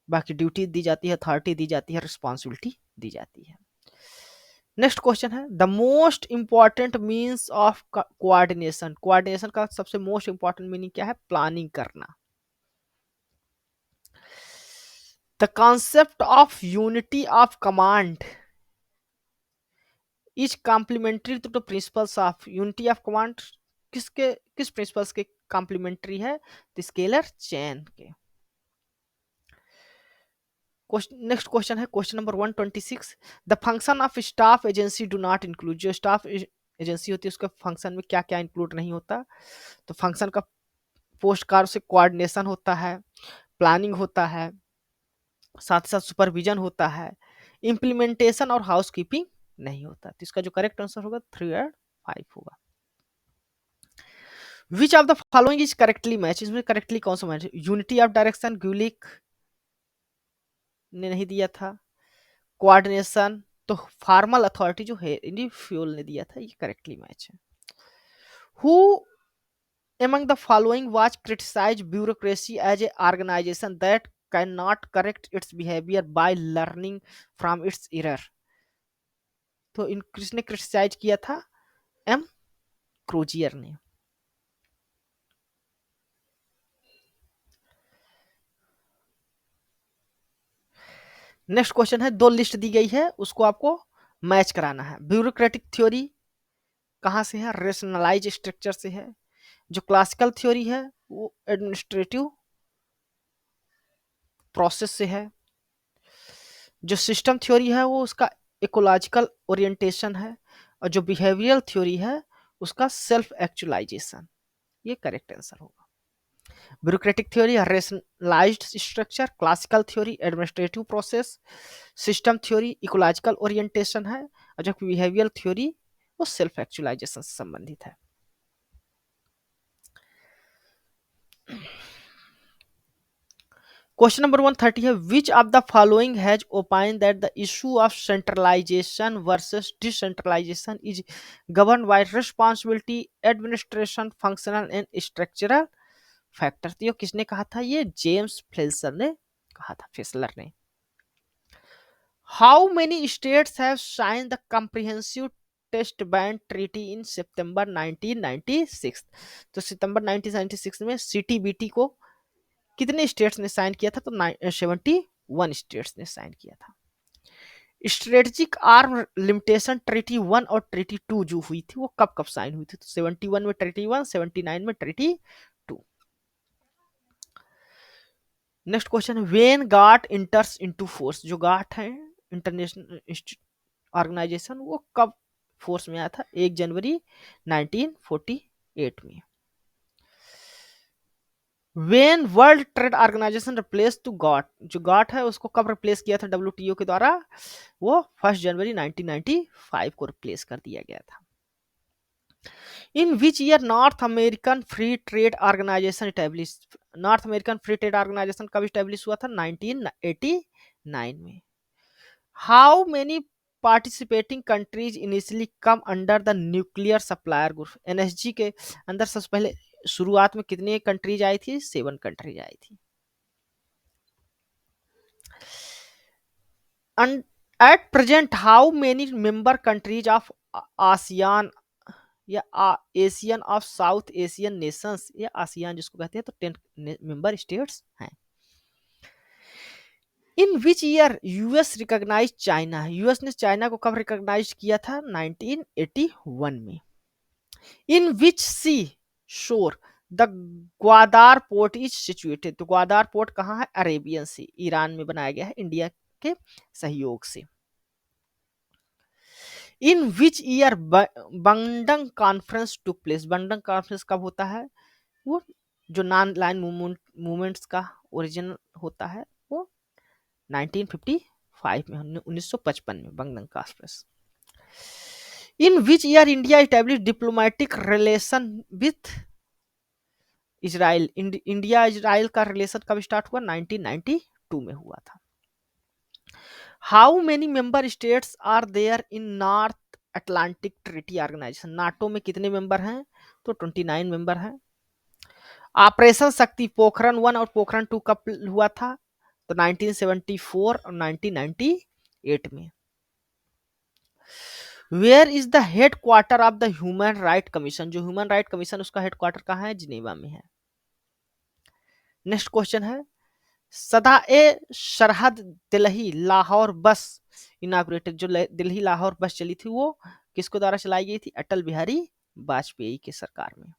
Speaker 1: बाकी ड्यूटी दी जाती है, अथॉरिटी दी जाती है, रिस्पॉन्सिबिलिटी दी जाती है। नेक्स्ट क्वेश्चन है the most important means of coordination. Coordination का सबसे मोस्ट इंपॉर्टेंट मीनिंग क्या है, प्लानिंग करना। The concept of unity of command is complementary to the principles of unity of command. किस प्रिंसिपल्स के कॉम्प्लीमेंट्री है, तो स्केलर चेन के। नेक्स्ट क्वेश्चन है question number 126 the function of staff agency do not include. जो staff agency होती है उसका फंक्शन में क्या क्या इंक्लूड नहीं होता, तो फंक्शन का पोस्ट कार्य से कोऑर्डिनेशन होता है, प्लानिंग होता है, साथ ही साथ सुपरविजन होता है, इंप्लीमेंटेशन और हाउस कीपिंग नहीं होता। तो इसका जो करेक्ट आंसर होगा 3 और 5 होगा। Which of the following is correctly match. इसमें करेक्टली कौन सा मैच, यूनिटी ऑफ डायरेक्शन ग्यूलिक ने नहीं दिया था, कोऑर्डिनेशन तो फार्मल अथॉरिटी जो है फ्यूल ने दिया था, ये करेक्टली मैच है। Who among the following was criticized bureaucracy as a organization that cannot correct its behavior by learning from its error। तो इन किसने क्रिटिसाइज किया था, एम क्रोजियर ने। नेक्स्ट क्वेश्चन है, दो लिस्ट दी गई है उसको आपको मैच कराना है। ब्यूरोक्रेटिक थ्योरी कहां से है, रेशनलाइज स्ट्रक्चर से है। जो क्लासिकल थ्योरी है वो एडमिनिस्ट्रेटिव प्रोसेस से है। जो सिस्टम थ्योरी है वो उसका इकोलॉजिकल ओरिएंटेशन है, और जो बिहेवियरल थ्योरी है उसका सेल्फ एक्चुअलाइजेशन। ये करेक्ट आंसर होगा। Bureaucratic theory rationalised structure, classical theory administrative process, system theory ecological orientation है, और जो बिहेवियरल थ्योरी वो सेल्फ एक्चुअलाइजेशन से संबंधित है। क्वेश्चन नंबर 130 है which of the following has opine that the issue of centralisation versus decentralisation is govern by responsibility administration functional and structural factor. तो ये किसने कहा था? ये जेम्स फ्लेसर ने कहा था, फेसलर ने। How many states have sign the comprehensive test ban treaty in September 1996? तो सितंबर 1996 में सीटीबीटी को कितने स्टेट्स ने साइन किया था? तो 71 स्टेट्स ने साइन किया था। स्ट्रेटेजिक आर्म लिमिटेशन ट्रीटी 1 और ट्रीटी 2 जो हुई थी वो कब कब साइन हुई थी? तो 71 में ट्रीटी 1, 79 में treaty 2। Next question, when GATT enters into force, जो गाट है इंटरनेशनल ऑर्गेनाइजेशन वो कब फोर्स में आया था? 1 जनवरी 1948 में। When world trade organization replace to GATT, जो गॉट है उसको कब रिप्लेस किया था डब्ल्यूटीओ के द्वारा? वो 1 जनवरी 1995 को रिप्लेस कर दिया गया था। In which year North American free trade organisation establish, North American free trade organisation कब इस्टेब्लिश हुआ था? 1989 में। How many participating countries initially come under the nuclear supplier group? NSG के अंदर सबसे पहले शुरुआत में कितनी कंट्रीज आई थी? 7 कंट्रीज आई थी। At present how many member countries of ASEAN या Asian of South Asian nations या आसियान जिसको कहते हैं, तो 10 मेंबर स्टेट्स हैं। In which year US recognise China, US ने चाइना को कब रिकॉग्नाइज किया था? 1981 में। इन विच सी शोर the Gwadar port is situated, तो ग्वादार पोर्ट कहाँ है? अरेबियन सी, ईरान में बनाया गया है इंडिया के सहयोग से। In which year Bandung conference took place, Bandung conference कब होता है? वो जो नॉन लाइन मूवमेंट्स का ओरिजिन होता है वो 1955 में, 1955 में Bandung conference. In which year India establish diplomatic relation with Israel, India Israel का रिलेशन कब स्टार्ट हुआ? 1992 में हुआ था। How many member states are there in North Atlantic treaty organisation, NATO में कितने मेंबर हैं? तो 29 मेंबर हैं। ऑपरेशन शक्ति पोखरण 1 और पोखरण 2 कब हुआ था? तो 1974 और 1998 में। Where is the head quarter of the human right commission, जो ह्यूमन राइट कमीशन उसका हेड क्वार्टर कहाँ है? जिनेवा में है। नेक्स्ट क्वेश्चन है सदा ए सरहद दिल्ली लाहौर बस इनाग्रेटेड, जो दिल्ली लाहौर बस चली थी वो किसको द्वारा चलाई गई थी? अटल बिहारी वाजपेयी के सरकार में।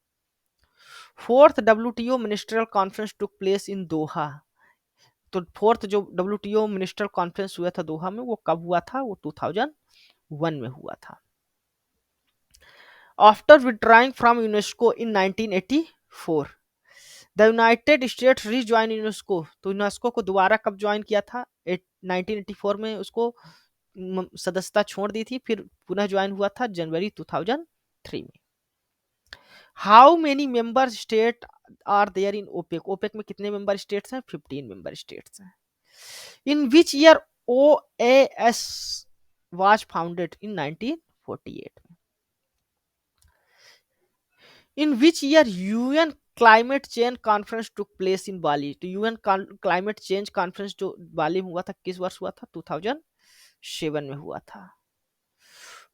Speaker 1: Fourth WTO ministerial conference took place in Doha, तो फोर्थ जो डब्ल्यूटीओ मिनिस्ट्रियल कॉन्फ्रेंस हुआ था दोहा में वो कब हुआ था? वो 2001 में हुआ था। After withdrawing from UNESCO in 1984 the United states rejoin UNESCO, तो यूनेस्को को दोबारा कब ज्वाइन किया था? 1984 में उसको सदस्यता छोड़ दी थी, फिर पुनः ज्वाइन हुआ था जनवरी 2003 में। How many member state are there in OPEC, OPEC में कितने मेंबर स्टेट्स हैं? 15 मेंबर स्टेट्स हैं। In which year O S was founded? In 1948 में। In which year UN climate change conference took place in Bali, तो UN climate change conference जो बाली में हुआ था किस वर्ष हुआ था? 2007 में हुआ था।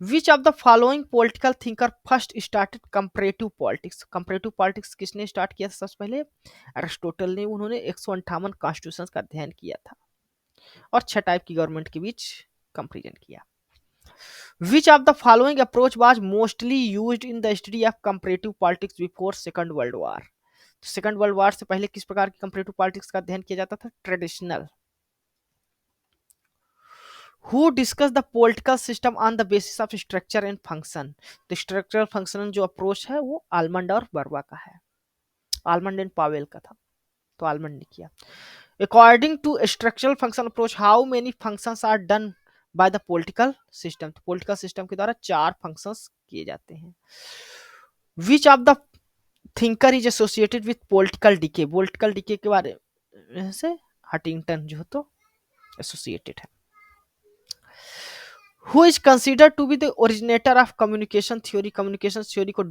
Speaker 1: विच of the following political thinker first started comparative politics, comparative politics किसने स्टार्ट किया था सबसे पहले? अरिस्टोटल ने, उन्होंने 158 कॉन्स्टिट्यूशंस का अध्ययन किया था और 6 टाइप की गवर्नमेंट के बीच कंपैरिजन किया। Which of the following approach was mostly used in the study of comparative politics before Second World War? Second world war से पहले किस प्रकार की कंपैरेटिव पॉलिटिक्स का अध्ययन किया जाता था? Traditional. Who discuss the political system on the basis of structure and function? तो स्ट्रक्चरल फंक्शनल जो अप्रोच है वो आलमंड और बर्वा का है। आलमंड एंड पावेल का था, तो आलमंड ने किया। According to structural function approach how many functions are done by the political system, तो पॉलिटिकल सिस्टम के द्वारा 4 फंक्शंस किए जाते हैं। Which of the thinker is associated with political decay, political decay के बारे में से हटिंगटन जो तो एसोसिएटेड है। Who is consider to be the originator of communication theory, communication theory को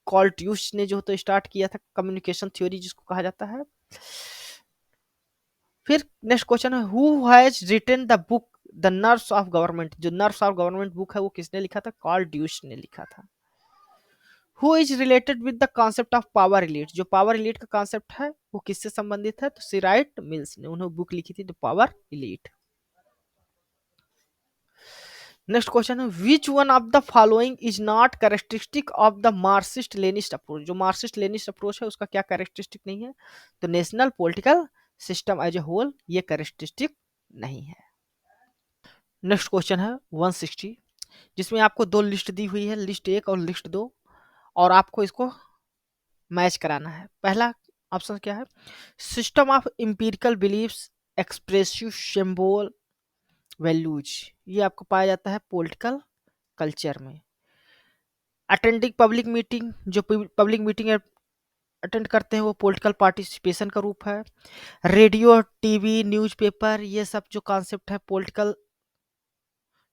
Speaker 1: कॉल ड्यूस ने जो तो स्टार्ट किया था, कम्युनिकेशन थ्योरी जिसको कहा जाता है। फिर नेक्स्ट क्वेश्चन है who has written the book the nerves of government, जो नर्व्स ऑफ गवर्नमेंट बुक है वो किसने लिखा था, कॉल ड्यूस ने लिखा था। Who is related with the concept of power elite, जो पावर एलीट का कॉन्सेप्ट है वो किससे संबंधित है, तो सिराइट मिल्स ने, उन्होंने बुक लिखी थी the power elite. Next question है which one of the following is not characteristic of the Marxist Leninist approach, जो मार्क्सिस्ट लेनिस्ट अप्रोच है उसका क्या कैरेक्टरिस्टिक नहीं है, तो national political system as a whole ये कैरेक्टरिस्टिक नहीं है। नेक्स्ट क्वेश्चन है 160, जिसमें आपको दो लिस्ट दी हुई है, लिस्ट 1 और लिस्ट 2, और आपको इसको मैच कराना है। पहला ऑप्शन क्या है, system of empirical beliefs expressive symbol values, ये आपको पाया जाता है पॉलिटिकल कल्चर में। अटेंडिंग पब्लिक मीटिंग, जो पब्लिक मीटिंग अटेंड करते हैं वो पॉलिटिकल पार्टिसिपेशन का रूप है। रेडियो टीवी न्यूज़पेपर ये सब जो कॉन्सेप्ट है पॉलिटिकल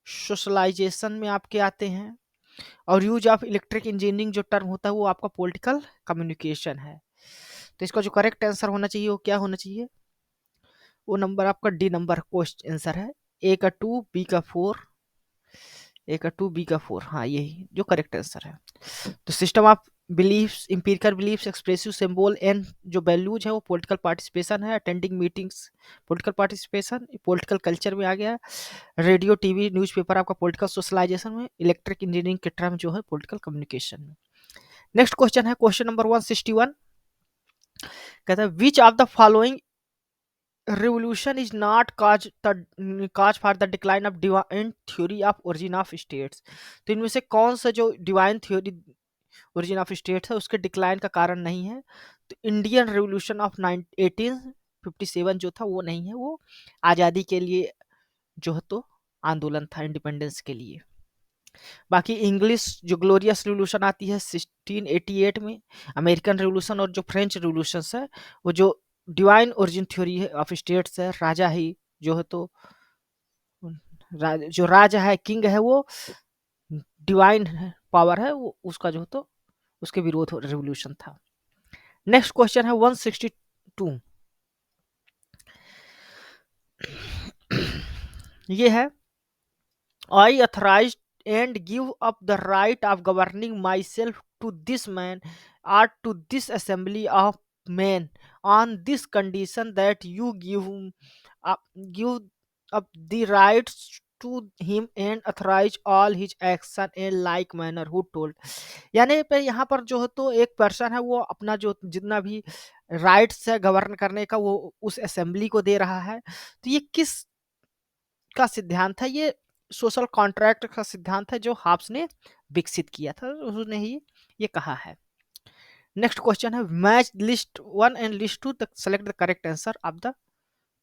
Speaker 1: सोशलाइजेशन में आपके आते हैं। और यूज ऑफ इलेक्ट्रिक इंजीनियरिंग जो टर्म होता है वो आपका पॉलिटिकल कम्युनिकेशन है। तो इसका जो करेक्ट आंसर होना चाहिए वो क्या होना चाहिए, वो नंबर आपका डी नंबर क्वेश्चन आंसर है, ए का 2 बी का 4, ए का 2 बी का 4, हाँ यही जो करेक्ट आंसर है। तो system of beliefs empirical beliefs expressive symbol and जो वैल्यूज है वो पॉलिटिकल पार्टिसिपेशन है। Attending meetings political participation political culture में आ गया। रेडियो टीवी न्यूज़पेपर आपका पॉलिटिकल सोशलाइजेशन में। इलेक्ट्रिक इंजीनियरिंग के टर्म जो है पॉलिटिकल कम्युनिकेशन में। नेक्स्ट क्वेश्चन है क्वेश्चन नंबर 161, कहता है which of the following revolution is not cause for the decline of divine theory of origin of states, तो इनमें से कौन सा जो divine theory origin of states है उसके डिक्लाइन का कारण नहीं है, तो इंडियन रेवोल्यूशन ऑफ 1857 जो था वो नहीं है, वो आज़ादी के लिए जो है तो आंदोलन था इंडिपेंडेंस के लिए। बाकी इंग्लिश जो ग्लोरियस रिवोल्यूशन आती है 1688 में, अमेरिकन रिवोल्यूशन और जो फ्रेंच रिवोल्यूशन है वो जो डिवाइन ओरिजिन थ्योरी है ऑफ स्टेट्स है, राजा ही जो है तो जो राजा है किंग है वो डिवाइन पावर है वो उसका जो है तो उसके विरोध रिवोल्यूशन था। नेक्स्ट क्वेश्चन है 162, ये है I authorise and give up the right of governing myself to this man or to this assembly of men on this condition that you give up the rights to him and authorize all his action in like manner who told, यानी पे यहाँ पर जो है तो एक person है वो अपना जो जितना भी राइट्स है गवर्न करने का वो उस असेंबली को दे रहा है। तो ये किस का सिद्धांत है, ये सोशल कॉन्ट्रैक्ट का सिद्धांत है जो हाब्स ने विकसित किया था, उसने ही ये कहा है। नेक्स्ट क्वेश्चन है मैच लिस्ट 1 एंड लिस्ट 2 तक select the correct answer of the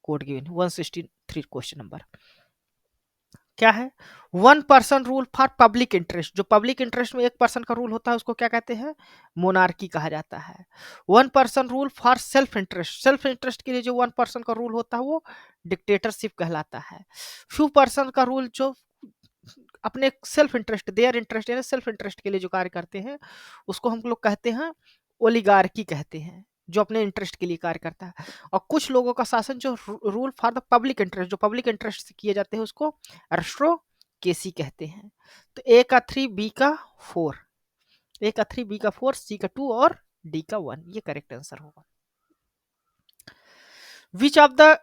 Speaker 1: code given. 163 question number क्या है, 1 person rule for public interest, जो पब्लिक इंटरेस्ट में 1 पर्सन का रूल होता है उसको क्या कहते हैं, मोनार्की कहा जाता है। 1 person rule for self interest, self interest के लिए जो 1 पर्सन का रूल होता है वो डिक्टेटरशिप कहलाता है। फ्यू पर्सन का रूल जो अपने सेल्फ इंटरेस्ट देयर इंटरेस्ट यानी सेल्फ इंटरेस्ट के लिए जो कार्य करते हैं उसको हम लोग कहते हैं ओलिगार्की कहते हैं, जो अपने इंटरेस्ट के लिए कार्य करता है। और कुछ लोगों का शासन जो rule for the public interest, जो पब्लिक इंटरेस्ट से किए जाते हैं उसको एरिस्टोक्रेसी कहते हैं। तो ए का 3 बी का 4, ए का 3 बी का 4 सी का 2 और डी का 1 ये करेक्ट आंसर होगा। Which of the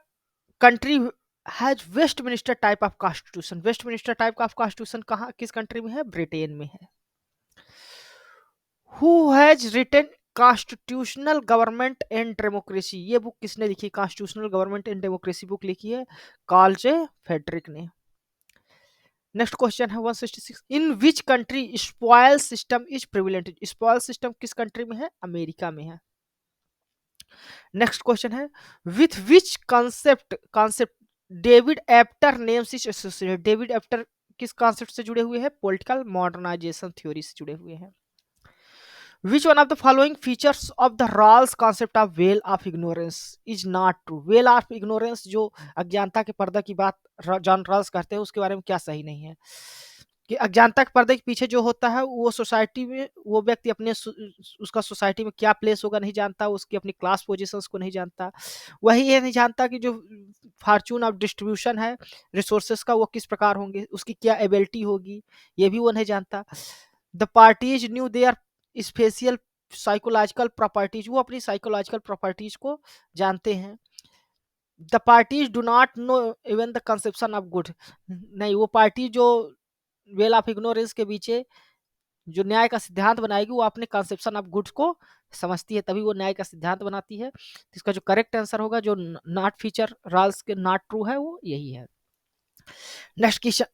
Speaker 1: country has Westminster type of constitution, Westminster type of constitution कहाँ किस कंट्री में है, ब्रिटेन में है। Who has written constitutional government and democracy, ये बुक किसने लिखी, constitutional government and democracy book लिखी है कार्ल जे फेडरिक ने। नेक्स्ट क्वेश्चन है 166, in which country spoil system is prevalent, spoil system किस कंट्री में है, अमेरिका में है। नेक्स्ट क्वेश्चन है, with which concept David Apter names is associated. David Apter किस कॉन्सेप्ट से जुड़े हुए हैं? पॉलिटिकल मॉडर्नाइजेशन थ्योरी से जुड़े हुए हैं। Which one of the following features of the Rawls concept of veil of ignorance is not true? veil of ignorance जो अज्ञानता के पर्दा की बात जॉन रॉल्स करते हैं उसके बारे में क्या सही नहीं है? कि अज्ञानता के पर्दे के पीछे जो होता है वो सोसाइटी में वो व्यक्ति अपने उसका सोसाइटी में क्या प्लेस होगा नहीं जानता, उसकी अपनी क्लास पोजीशंस को नहीं जानता, वही ये नहीं जानता कि जो फॉर्चून ऑफ डिस्ट्रीब्यूशन है रिसोर्सेस का वो किस प्रकार होंगे, उसकी क्या एबिलिटी होगी, ये भी वो नहीं जानता। The parties new their special psychological properties, वो अपनी साइकोलॉजिकल प्रॉपर्टीज को जानते हैं। The parties do not know even the conception of good, नहीं वो पार्टी जो वेल ऑफ इग्नोरेंस के पीछे जो न्याय का सिद्धांत बनाएगी वो अपने कंसेप्शन ऑफ गुड्स को समझती है, तभी वो न्याय का सिद्धांत बनाती है। इसका जो करेक्ट आंसर होगा जो नॉट फीचर रॉल्स के नॉट ट्रू है वो यही है। नेक्स्ट क्वेश्चन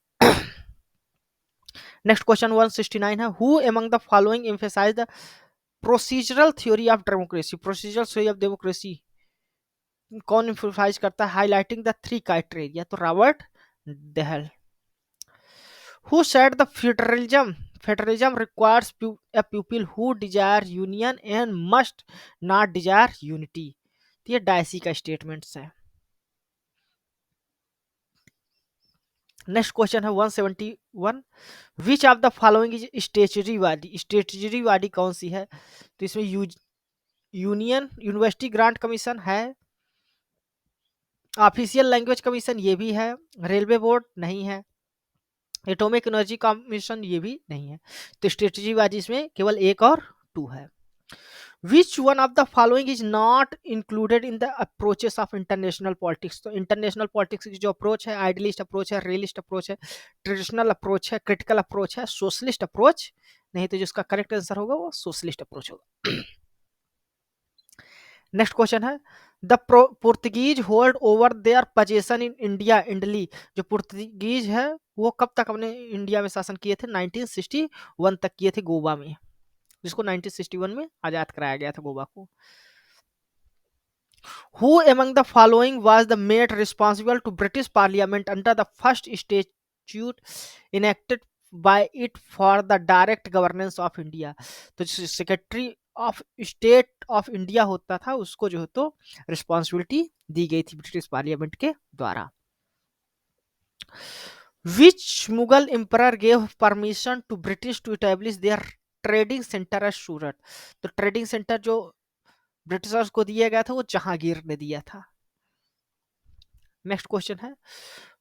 Speaker 1: नेक्स्ट क्वेश्चन 169 है, who among the following emphasise the procedural theory of democracy. Procedural theory of democracy कौन एम्फेसाइज करता है? हाईलाइटिंग द थ्री क्राइटेरिया, तो Robert Dahl. Who said the federalism requires a pupil who desire union and must not desire unity। तो ये Dicey का statements है। Next question है 171, which of the following is स्टेचरीवादी। स्टेचरीवादी कौन सी है? तो इसमें यूनियन यूनिवर्सिटी ग्रांट कमीशन है, ऑफिशियल लैंग्वेज कमीशन ये भी है, रेलवे बोर्ड नहीं है, एटॉमिक एनर्जी कमीशन ये भी नहीं है। तो स्ट्रेटजीबाजी इसमें केवल एक और टू है। Which one of the following is not included in the approaches of international politics. तो इंटरनेशनल पॉलिटिक्स की जो अप्रोच है आइडियलिस्ट अप्रोच है, रियलिस्ट अप्रोच है, ट्रेडिशनल अप्रोच है, क्रिटिकल अप्रोच है, सोशलिस्ट अप्रोच नहीं। तो जिसका करेक्ट आंसर होगा वो सोशलिस्ट अप्रोच होगा। नेक्स्ट क्वेश्चन है, the Portuguese hold over their possession in India इंडली। जो पुर्तगीज है वो कब तक अपने इंडिया में शासन किए थे? 1961 तक किए थे गोवा में, जिसको 1961 में आजाद कराया गया था गोवा को। Who among the following was the made responsible to British Parliament under the first statute enacted by it for the direct governance of India। तो secretary of state of India होता था उसको जो है तो रिस्पॉन्सिबिलिटी दी गई थी ब्रिटिश पार्लियामेंट के द्वारा। Which Mughal emperor gave permission to British to establish their trading centre at Surat. तो ट्रेडिंग सेंटर जो ब्रिटिशर्स को दिया गया था वो जहांगीर ने दिया था। नेक्स्ट क्वेश्चन है,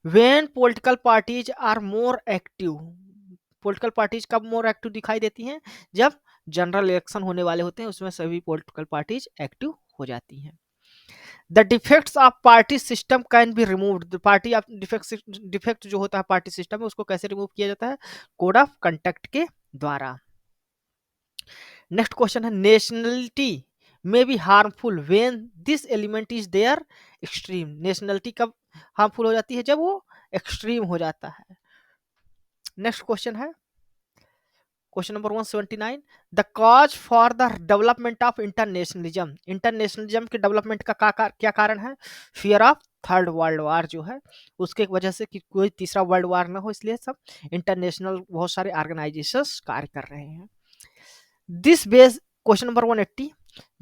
Speaker 1: when political parties are more active. Political parties कब मोर एक्टिव दिखाई देती हैं? जब जनरल इलेक्शन होने वाले होते हैं उसमें सभी पॉलिटिकल पार्टीज एक्टिव हो जाती हैं। The defects of party system can be removed. Party of defect जो होता है पार्टी सिस्टम में उसको कैसे रिमूव किया जाता है? कोड ऑफ कंडक्ट के द्वारा। नेक्स्ट क्वेश्चन है, nationality may be harmful when this element is their extreme. Nationality कब हार्मफुल हो जाती है? जब वो एक्सट्रीम हो जाता है। नेक्स्ट क्वेश्चन है question number 179, the cause for the development of internationalism. Internationalism के डेवलपमेंट का क्या कारण है? Fear of third world war जो है उसके वजह से कि कोई तीसरा वर्ल्ड वार ना हो, इसलिए सब इंटरनेशनल बहुत सारे ऑर्गेनाइजेशंस कार्य कर रहे हैं। This base question number 180,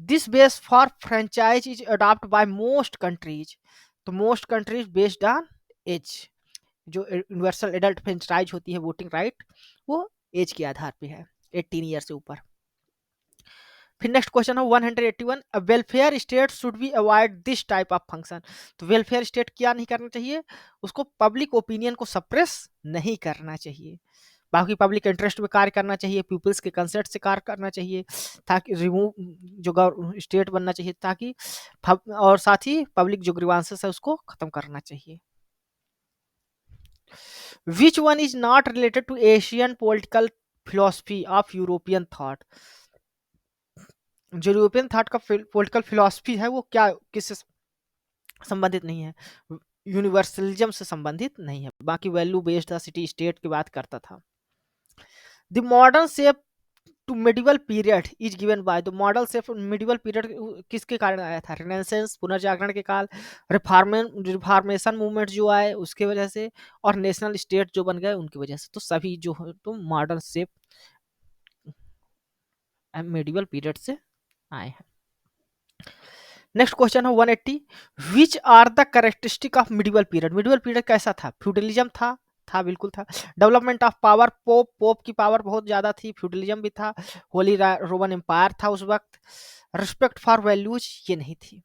Speaker 1: this base for franchise is adopt by most countries. तो most countries based on age, जो यूनिवर्सल एडल्ट फ्रेंचाइज होती है वोटिंग राइट वो एज के आधार पे है 18 ईयर से ऊपर। फिर नेक्स्ट क्वेश्चन है 181, अ welfare state should be avoid this type of function. तो वेलफेयर स्टेट क्या नहीं करना चाहिए? उसको पब्लिक ओपिनियन को सप्रेस नहीं करना चाहिए, बाकी पब्लिक इंटरेस्ट में कार्य करना चाहिए, पीपल्स के कंसेंट से कार्य करना चाहिए, ताकि रिमूव जो स्टेट बनना चाहिए ताकि और साथ ही पब्लिक जो ग्रीवांसेस है उसको खत्म करना चाहिए। Which one is not related to Asian political philosophy of European thought? जो यूरोपियन थॉट का पॉलिटिकल फिलॉसफी है वो क्या किससे संबंधित नहीं है? यूनिवर्सलिज्म से संबंधित नहीं है, बाकी वैल्यू बेस्ड था, सिटी स्टेट की बात करता था। The modern shape to medieval period is given by the model से मिडिवल पीरियड किसके कारण आया था? रेनेसेंस, पुनर्जागरण के काल, रिफॉर्मेशन मूवमेंट जो आए उसके वजह से, और नेशनल स्टेट जो बन गए उनकी वजह से। तो सभी जो है तो मॉडर्न शेप मिडिवल पीरियड से आए हैं। नेक्स्ट क्वेश्चन है 180, which are the characteristic of medieval period? Medieval period कैसा था? फ्यूडलिज्म था बिल्कुल था। डेवलपमेंट ऑफ पावर, पोप की पावर बहुत ज्यादा थी, फ्यूडलिज्म भी था, होली रोमन एम्पायर था उस वक्त, रिस्पेक्ट फॉर वैल्यूज ये नहीं थी।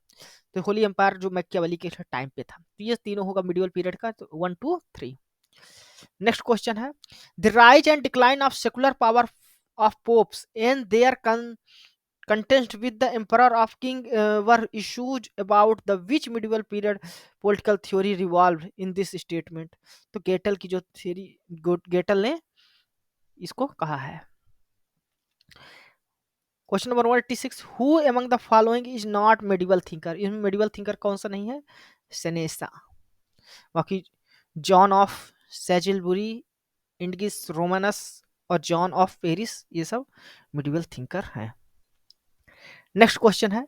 Speaker 1: तो होली एम्पायर जो मैकियावेली के टाइम पे था। तो ये तीनों होगा मिडिवल पीरियड का, तो 1 2 3। नेक्स्ट क्वेश्चन है the rise and decline of secular power of popes and their contest with the emperor of king were issues about the which medieval period political theory revolved in this statement? तो गेटल की जो theory, गेटल ने इसको कहा है। Question number 186, who among the following is not medieval thinker? इसमें medieval thinker कौन सा नहीं है? सेनेसा। बाकी जॉन ऑफ सेजिलबुरी, इंडगिस रोमानस और जॉन ऑफ पेरिस ये सब मेडिवल थिंकर हैं। नेक्स्ट क्वेश्चन है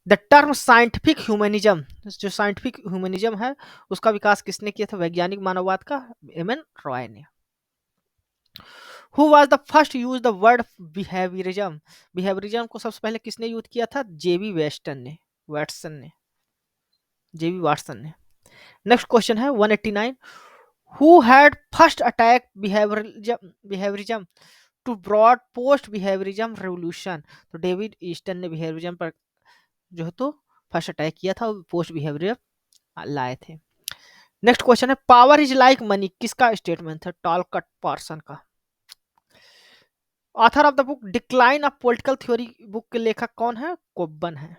Speaker 1: द टर्म साइंटिफिक ह्यूमनिज्म, जो साइंटिफिक ह्यूमनिज्म है उसका विकास किसने किया था? वैज्ञानिक मानववाद का एम एन रॉय ने। Who was the first use the word behaviourism? Behaviourism को सबसे पहले किसने यूज किया था? जेबी वाटसन ने। नेक्स्ट क्वेश्चन है 189, who had first attack behaviourism to broad post behaviourism revolution? तो डेविड ईस्टन ने बिहेवियरिज्म पर जो है तो फर्स्ट अटैक किया था, पोस्ट बिहेवियर लाए थे। नेक्स्ट क्वेश्चन है पावर इज लाइक मनी, किसका स्टेटमेंट था? टॉलकट पार्सन का। Author of the book decline of political theory book के लेखक कौन है? कोब्बन है।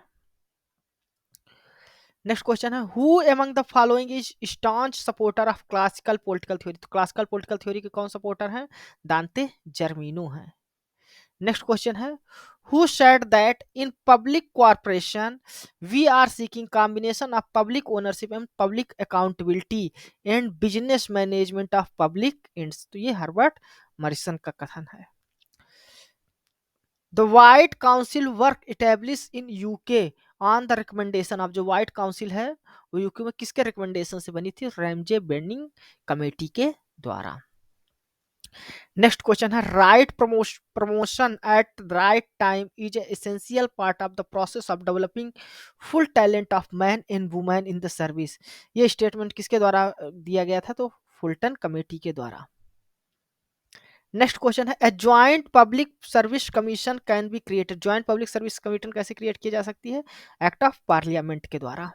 Speaker 1: नेक्स्ट क्वेश्चन है who among the following is staunch supporter of classical political theory? तो क्लासिकल पॉलिटिकल थ्योरी के कौन सपोर्टर हैं? दांते जर्मीनो हैं। नेक्स्ट क्वेश्चन है who said that in public corporation we are seeking combination of public ownership and public accountability and business management of public ends? तो ये Herbert Morrison का कथन है। The White Council work established in UK on the recommendation of, जो white council है वो UK में किसके रिकमेंडेशन से बनी थी? रैमजे बेनिंग कमेटी के द्वारा। नेक्स्ट क्वेश्चन है right promotion at right time is essential part of the process of developing full talent of man and women in the service. ये स्टेटमेंट किसके द्वारा दिया गया था? तो फुलटन कमेटी के द्वारा। नेक्स्ट क्वेश्चन है a joint public service commission can be created? Joint public service commission कैसे क्रिएट की जा सकती है? एक्ट ऑफ पार्लियामेंट के द्वारा।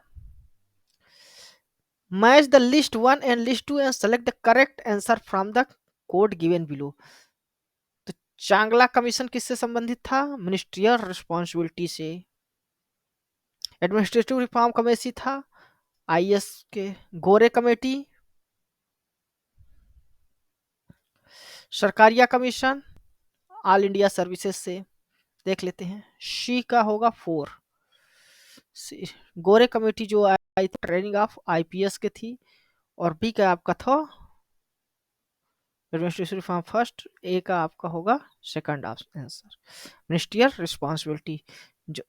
Speaker 1: Match the list 1 and list 2 and select the correct answer from the code given below. तो Chagla commission किससे संबंधित था? मिनिस्ट्रियल रिस्पॉन्सिबिलिटी से। एडमिनिस्ट्रेटिव रिफॉर्म कमेटी था आईएएस के। Gore committee, Sarkaria commission, all India services से। देख लेते हैं शी का होगा 4। गोरे कमेटी जो आई थी ट्रेनिंग ऑफ आईपीएस के थी, और बी का आपका था एडमिनिस्ट्रेटिव रिफॉर्म फर्स्ट, ए का आपका होगा सेकंड आंसर मिनिस्ट्रियल रिस्पॉन्सिबिलिटी। जो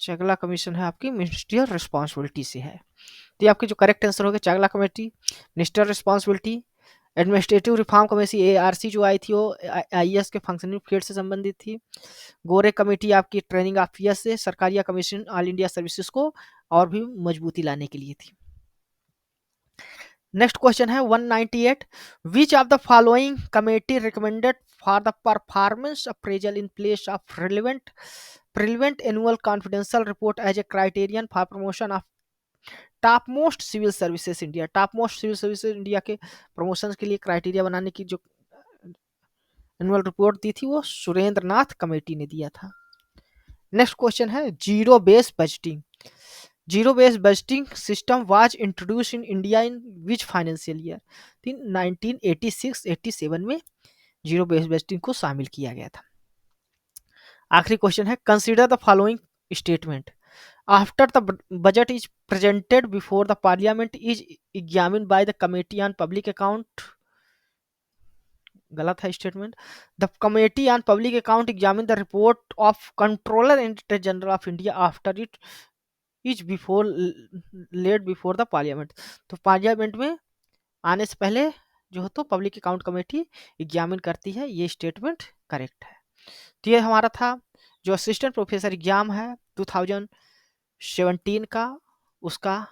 Speaker 1: चागला कमीशन है आपकी मिनिस्ट्रियल रिस्पॉन्सिबिलिटी से है। तो ये आपकी जो करेक्ट आंसर होगा Chagla committee, ministerial responsibility. Administrative reform committee ARC जो आई थी वो आईएएस के फंक्शनिंग फील्ड से संबंधित थी। गोरे कमेटी आपकी ट्रेनिंग ऑफ पीएस से। Sarkaria commission all India services को और भी मजबूती लाने के लिए थी। नेक्स्ट क्वेश्चन है 198, which of the following committee recommended for the performance appraisal in place of relevant annual confidential report as a criterion for promotion of top most civil services India? Top most civil services India के promotion के लिए criteria बनाने की जो annual report दी थी वो सुरेंद्र नाथ committee ने दिया था। नेक्स्ट क्वेश्चन है zero base budgeting. Zero base budgeting system was introduce in India in which financial year? 1986-87 में जीरो बेस बजटिंग को शामिल किया गया था। आखिरी क्वेश्चन है consider the following statement after the budget is presented before the parliament is examined by the committee on public account गलत है statement. The committee on public account examine the report of controller and general of India after it is before late before the parliament. तो parliament में आने से पहले जो है तो पब्लिक अकाउंट कमेटी एग्जामिन करती है, ये स्टेटमेंट करेक्ट है। तो ये हमारा था जो असिस्टेंट प्रोफेसर एग्जाम है 2017 का, उसका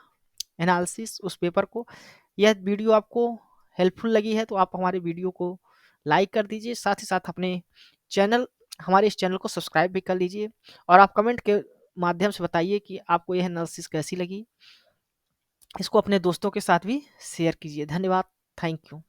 Speaker 1: एनालिसिस उस पेपर को। यह वीडियो आपको हेल्पफुल लगी है तो आप हमारे वीडियो को लाइक कर दीजिए, साथ ही साथ अपने चैनल हमारे इस चैनल को सब्सक्राइब भी कर लीजिए, और आप कमेंट के माध्यम से बताइए कि आपको यह एनालिसिस कैसी लगी। इसको अपने दोस्तों के साथ भी शेयर कीजिए। धन्यवाद। Thank you.